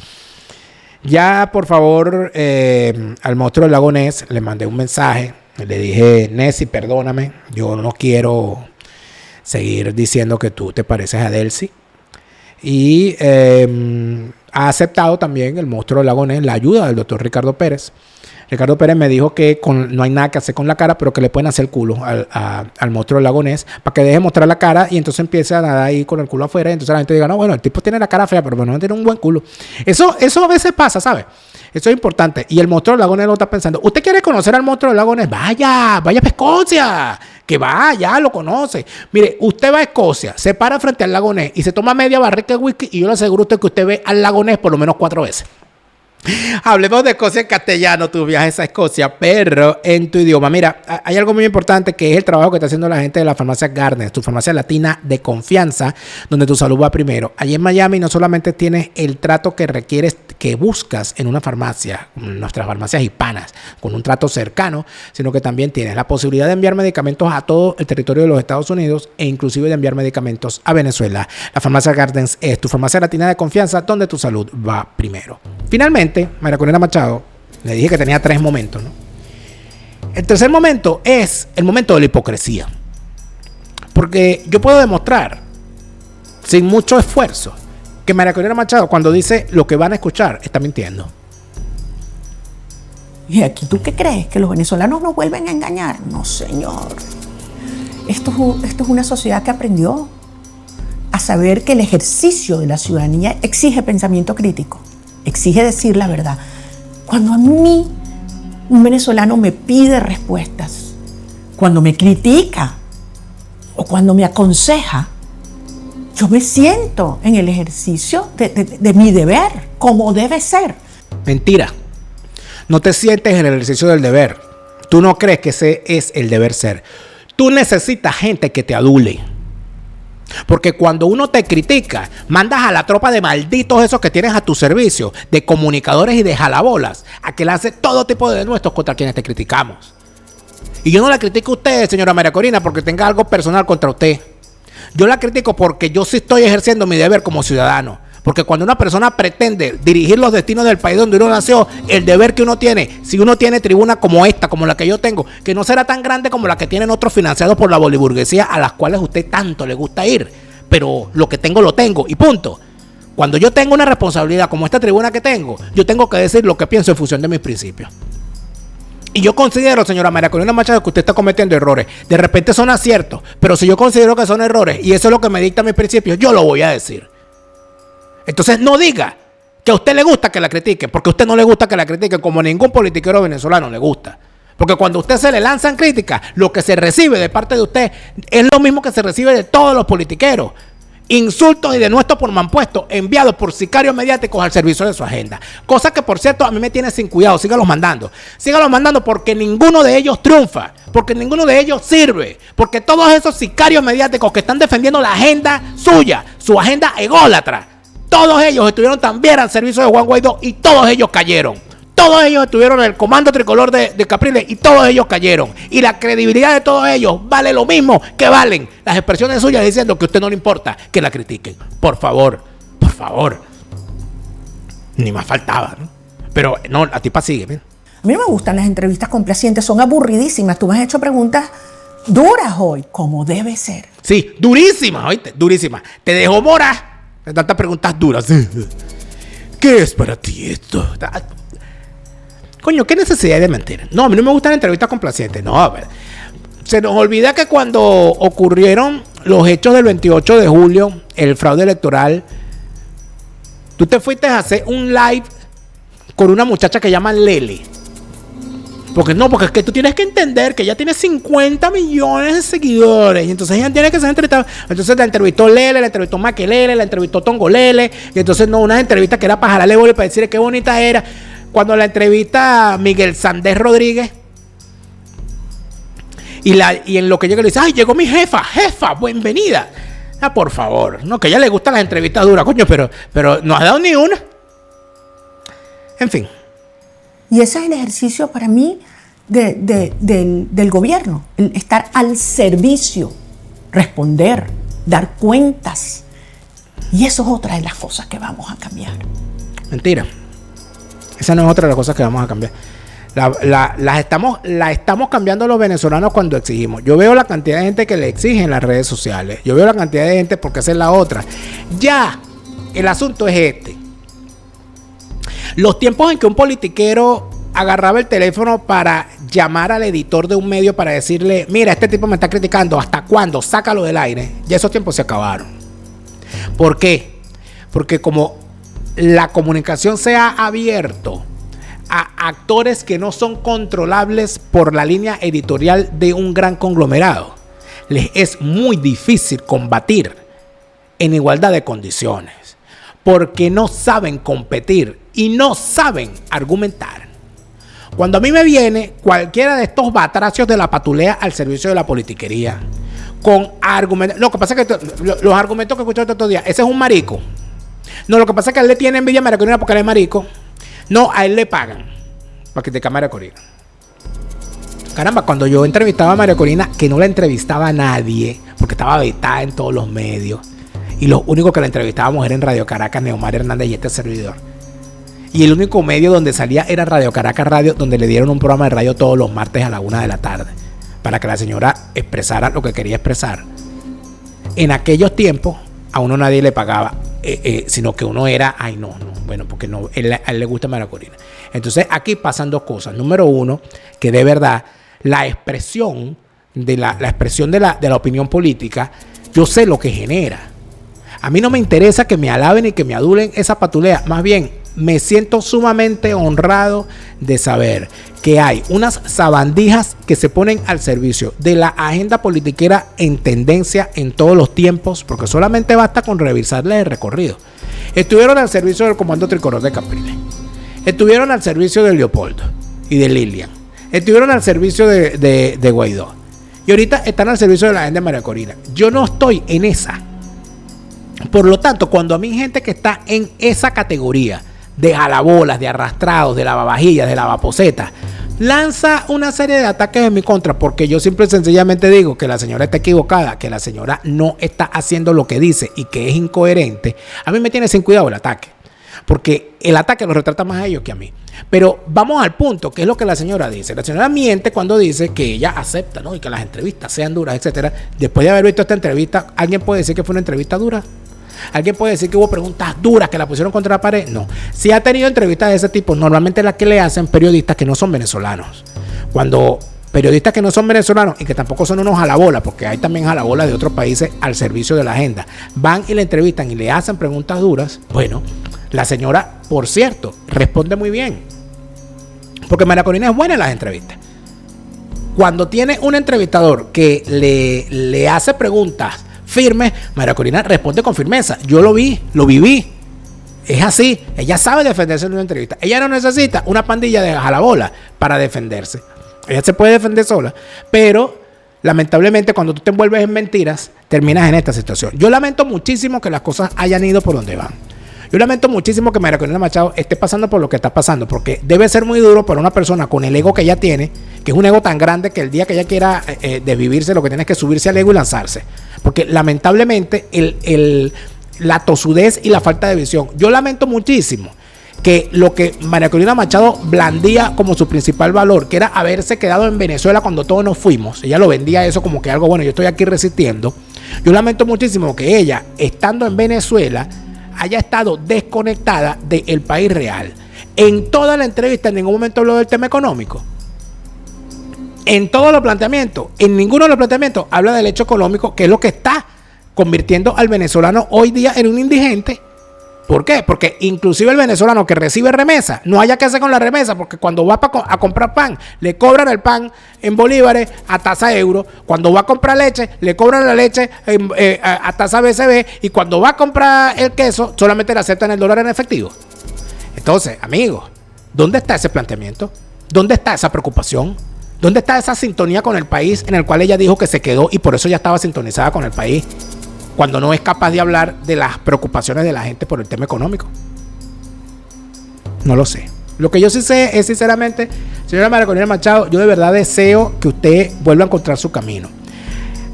Ya, por favor, al monstruo del lago Ness le mandé un mensaje. Le dije, Nessie, perdóname, yo no quiero seguir diciendo que tú te pareces a Delcy. Y ha aceptado también el monstruo del lago Ness la ayuda del doctor Ricardo Pérez. Ricardo Pérez me dijo que no hay nada que hacer con la cara, pero que le pueden hacer culo al monstruo del lago Ness para que deje mostrar la cara y entonces empiece a nadar ahí con el culo afuera. Y entonces la gente diga, no, bueno, el tipo tiene la cara fea, pero bueno, no tiene un buen culo. Eso a veces pasa, ¿sabes? Eso es importante. Y el monstruo del lago Ness lo está pensando. ¿Usted quiere conocer al monstruo del lago Ness? Vaya a Escocia. Que vaya, lo conoce. Mire, usted va a Escocia, se para frente al lago Ness y se toma media barrica de whisky y yo le aseguro a usted que usted ve al lago Ness por lo menos 4 veces. Hablemos de Escocia en castellano, tu viajes a Escocia, pero en tu idioma. Mira, hay algo muy importante que es el trabajo que está haciendo la gente de la farmacia Gardner, tu farmacia latina de confianza, donde tu salud va primero. Allí en Miami no solamente tienes el trato que requieres, que buscas en una farmacia, nuestras farmacias hispanas, con un trato cercano, sino que también tienes la posibilidad de enviar medicamentos a todo el territorio de los Estados Unidos e inclusive de enviar medicamentos a Venezuela. La farmacia Gardner es tu farmacia latina de confianza, donde tu salud va primero. Finalmente, María Corina Machado, le dije que tenía 3 momentos, ¿no? El tercer momento es el momento de la hipocresía. Porque yo puedo demostrar, sin mucho esfuerzo, que María Corina Machado, cuando dice lo que van a escuchar, está mintiendo. ¿Y aquí tú qué crees? ¿Que los venezolanos nos vuelven a engañar? No, señor. Esto es una sociedad que aprendió a saber que el ejercicio de la ciudadanía exige pensamiento crítico. Exige decir la verdad. Cuando a mí un venezolano me pide respuestas, cuando me critica o cuando me aconseja, yo me siento en el ejercicio de mi deber, como debe ser. Mentira. No te sientes en el ejercicio del deber. Tú no crees que ese es el deber ser. Tú necesitas gente que te adule. Porque cuando uno te critica, mandas a la tropa de malditos esos que tienes a tu servicio, de comunicadores y de jalabolas, a que le hace todo tipo de denuestos contra quienes te criticamos. Y yo no la critico a usted, señora María Corina, porque tenga algo personal contra usted. Yo la critico porque yo sí estoy ejerciendo mi deber como ciudadano. Porque cuando una persona pretende dirigir los destinos del país donde uno nació, el deber que uno tiene, si uno tiene tribuna como esta, como la que yo tengo, que no será tan grande como la que tienen otros financiados por la boliburguesía a las cuales a usted tanto le gusta ir, pero lo que tengo lo tengo y punto. Cuando yo tengo una responsabilidad como esta tribuna que tengo, yo tengo que decir lo que pienso en función de mis principios. Y yo considero, señora María Corina Machado, que usted está cometiendo errores. De repente son aciertos, pero si yo considero que son errores y eso es lo que me dicta mis principios, yo lo voy a decir. Entonces no diga que a usted le gusta que la critiquen, porque a usted no le gusta que la critiquen, como a ningún politiquero venezolano le gusta. Porque cuando a usted se le lanzan críticas, lo que se recibe de parte de usted es lo mismo que se recibe de todos los politiqueros. Insultos y denuestos por mampuesto enviados por sicarios mediáticos al servicio de su agenda. Cosa que, por cierto, a mí me tiene sin cuidado. Sígalos mandando. Sígalos mandando porque ninguno de ellos triunfa. Porque ninguno de ellos sirve. Porque todos esos sicarios mediáticos que están defendiendo la agenda suya, su agenda ególatra, todos ellos estuvieron también al servicio de Juan Guaidó y todos ellos cayeron. Todos ellos estuvieron en el comando tricolor de Capriles y todos ellos cayeron. Y la credibilidad de todos ellos vale lo mismo que valen las expresiones suyas diciendo que a usted no le importa que la critiquen. Por favor, por favor. Ni más faltaba, ¿no? Pero no, la tipa sigue. ¿Ven? A mí no me gustan las entrevistas complacientes, son aburridísimas. Tú me has hecho preguntas duras hoy, como debe ser. Sí, durísimas, ¿oíste? Durísimas. Te dejó mora de tantas preguntas duras. ¿Qué es para ti esto? Coño, ¿qué necesidad hay de mentir? No, a mí no me gustan entrevistas complacientes. No, a ver. Se nos olvida que cuando ocurrieron los hechos del 28 de julio, el fraude electoral, tú te fuiste a hacer un live con una muchacha que llaman Lele. Porque es que tú tienes que entender que ella tiene 50 millones de seguidores. Y entonces ella tiene que ser entrevistada. Entonces la entrevistó Lele, la entrevistó Maquelele, la entrevistó Tongolele. Y entonces no, unas entrevistas que era para jalarle bola y para decirle qué bonita era. Cuando la entrevista a Miguel Sandés Rodríguez. Y en lo que llega le dice, ay, llegó mi jefa, bienvenida. Ah, por favor. No, que a ella le gustan las entrevistas duras, coño, pero no ha dado ni una. En fin. Y ese es el ejercicio para mí del gobierno, el estar al servicio, responder, dar cuentas. Y eso es otra de las cosas que vamos a cambiar. Mentira. Esa no es otra de las cosas que vamos a cambiar. La estamos cambiando los venezolanos cuando exigimos. Yo veo la cantidad de gente que le exige en las redes sociales. Yo veo la cantidad de gente, porque esa es la otra. Ya, el asunto es este. Los tiempos en que un politiquero agarraba el teléfono para llamar al editor de un medio para decirle, mira, este tipo me está criticando, ¿hasta cuándo? Sácalo del aire. Ya esos tiempos se acabaron. ¿Por qué? Porque como la comunicación se ha abierto a actores que no son controlables por la línea editorial de un gran conglomerado, les es muy difícil combatir en igualdad de condiciones, porque no saben competir y no saben argumentar. Cuando a mí me viene cualquiera de estos batracios de la patulea al servicio de la politiquería, con argumentos, lo que pasa es que los argumentos que escuché estos días, ese es un marico. No, lo que pasa es que a él le tiene envidia a María Corina porque él es marico. No, a él le pagan para criticar a María Corina. Caramba, cuando yo entrevistaba a María Corina, que no la entrevistaba a nadie, porque estaba vetada en todos los medios, y los únicos que la entrevistábamos era en Radio Caracas, Neomar Hernández y este servidor. Y el único medio donde salía era Radio Caracas Radio, donde le dieron un programa de radio todos los martes a la 1 de la tarde, para que la señora expresara lo que quería expresar. En aquellos tiempos, a uno nadie le pagaba, sino que uno era, bueno, porque no, a él le gusta María Corina. Entonces aquí pasan dos cosas. Número uno, que de verdad la expresión de la opinión política, yo sé lo que genera. A mí no me interesa que me alaben y que me adulen esa patulea. Más bien, me siento sumamente honrado de saber que hay unas sabandijas que se ponen al servicio de la agenda politiquera en tendencia en todos los tiempos, porque solamente basta con revisarles el recorrido. Estuvieron al servicio del Comando Tricolor de Capriles. Estuvieron al servicio de Leopoldo y de Lilian. Estuvieron al servicio de Guaidó. Y ahorita están al servicio de la agenda de María Corina. Yo no estoy en esa. Por lo tanto, cuando a mí gente que está en esa categoría de jalabolas, de arrastrados, de lavavajillas, de lavaposetas, lanza una serie de ataques en mi contra, porque yo simple y sencillamente digo que la señora está equivocada, que la señora no está haciendo lo que dice y que es incoherente, a mí me tiene sin cuidado el ataque, porque el ataque lo retrata más a ellos que a mí. Pero vamos al punto, que es lo que la señora dice. La señora miente cuando dice que ella acepta, ¿no?, y que las entrevistas sean duras, etcétera. Después de haber visto esta entrevista, ¿alguien puede decir que fue una entrevista dura? ¿Alguien puede decir que hubo preguntas duras que la pusieron contra la pared? No. Si ha tenido entrevistas de ese tipo, normalmente las que le hacen periodistas que no son venezolanos. Cuando periodistas que no son venezolanos y que tampoco son unos jalabolas, porque hay también jalabolas de otros países al servicio de la agenda, van y le entrevistan y le hacen preguntas duras, bueno, la señora, por cierto, responde muy bien. Porque María Corina es buena en las entrevistas. Cuando tiene un entrevistador que le hace preguntas firme, María Corina responde con firmeza. Yo lo viví. Es así. Ella sabe defenderse en una entrevista. Ella no necesita una pandilla de jalabola para defenderse. Ella se puede defender sola. Pero, lamentablemente, cuando tú te envuelves en mentiras, terminas en esta situación. Yo lamento muchísimo que las cosas hayan ido por donde van. Yo lamento muchísimo que María Corina Machado esté pasando por lo que está pasando, porque debe ser muy duro para una persona con el ego que ella tiene, que es un ego tan grande que el día que ella quiera desvivirse, lo que tiene es que subirse al ego y lanzarse. Porque lamentablemente la tosudez y la falta de visión. Yo lamento muchísimo que lo que María Corina Machado blandía como su principal valor, que era haberse quedado en Venezuela cuando todos nos fuimos. Ella lo vendía eso como que algo bueno, yo estoy aquí resistiendo. Yo lamento muchísimo que ella, estando en Venezuela, haya estado desconectada del país real. En toda la entrevista en ningún momento habló del tema económico. En todos los planteamientos, en ninguno de los planteamientos habla del hecho económico, que es lo que está convirtiendo al venezolano hoy día en un indigente. ¿Por qué? Porque inclusive el venezolano que recibe remesa, no haya que hacer con la remesa, porque cuando va a comprar pan, le cobran el pan en bolívares a tasa euro. Cuando va a comprar leche, le cobran la leche a tasa BCB. Y cuando va a comprar el queso, solamente le aceptan el dólar en efectivo. Entonces, amigos, ¿dónde está ese planteamiento? ¿Dónde está esa preocupación? ¿Dónde está esa sintonía con el país en el cual ella dijo que se quedó y por eso ya estaba sintonizada con el país, cuando no es capaz de hablar de las preocupaciones de la gente por el tema económico? No lo sé. Lo que yo sí sé es, sinceramente, señora María Corina Machado, yo de verdad deseo que usted vuelva a encontrar su camino.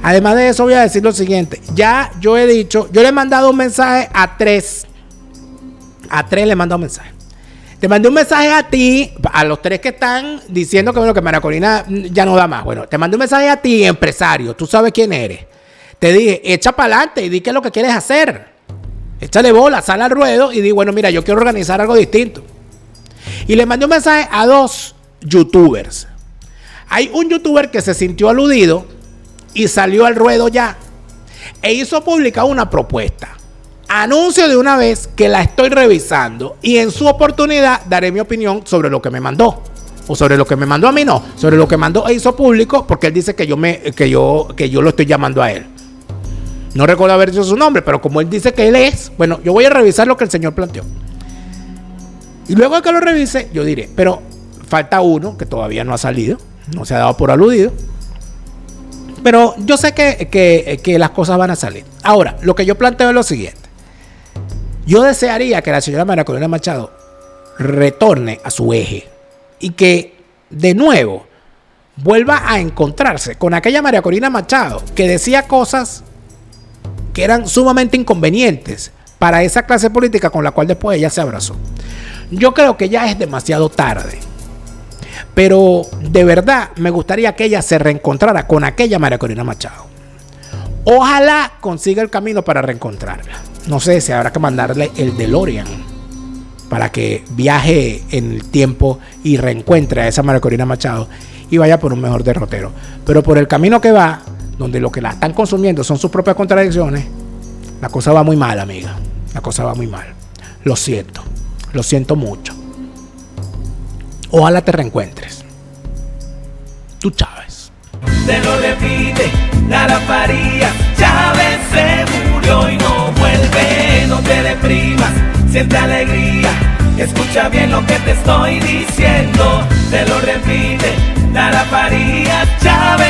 Además de eso, voy a decir lo siguiente. Ya yo he dicho, yo le he mandado un mensaje a tres. A tres le he mandado un mensaje. Te mandé un mensaje a ti, a los tres que están diciendo que, bueno, que María Corina ya no da más. Bueno, te mandé un mensaje a ti, empresario. Tú sabes quién eres. Te dije, echa para adelante y di qué es lo que quieres hacer. Échale bola, sal al ruedo y di, bueno, mira, yo quiero organizar algo distinto. Y le mandé un mensaje a dos youtubers. Hay un youtuber que se sintió aludido y salió al ruedo ya. E hizo pública una propuesta. Anuncio de una vez que la estoy revisando y en su oportunidad daré mi opinión sobre lo que me mandó. O sobre lo que me mandó a mí, no. Sobre lo que mandó e hizo público, porque él dice que yo lo estoy llamando a él. No recuerdo haber dicho su nombre, pero como él dice que él es, bueno, yo voy a revisar lo que el señor planteó. Y luego de que lo revise, yo diré, pero falta uno que todavía no ha salido, no se ha dado por aludido. Pero yo sé que las cosas van a salir. Ahora, lo que yo planteo es lo siguiente. Yo desearía que la señora María Corina Machado retorne a su eje y que de nuevo vuelva a encontrarse con aquella María Corina Machado que decía cosas que eran sumamente inconvenientes para esa clase política con la cual después ella se abrazó. Yo creo que ya es demasiado tarde, pero de verdad me gustaría que ella se reencontrara con aquella María Corina Machado. Ojalá consiga el camino para reencontrarla. No sé si habrá que mandarle el DeLorean para que viaje en el tiempo y reencuentre a esa María Corina Machado y vaya por un mejor derrotero. Pero por el camino que va, donde lo que la están consumiendo son sus propias contradicciones, la cosa va muy mal, amiga. La cosa va muy mal. Lo siento mucho. Ojalá te reencuentres. Tú, Chávez. Te lo repite, Lara Farías. Chávez se murió y no vuelve. No te deprimas, siente alegría. Escucha bien lo que te estoy diciendo. Te lo repite, Lara Farías. Chávez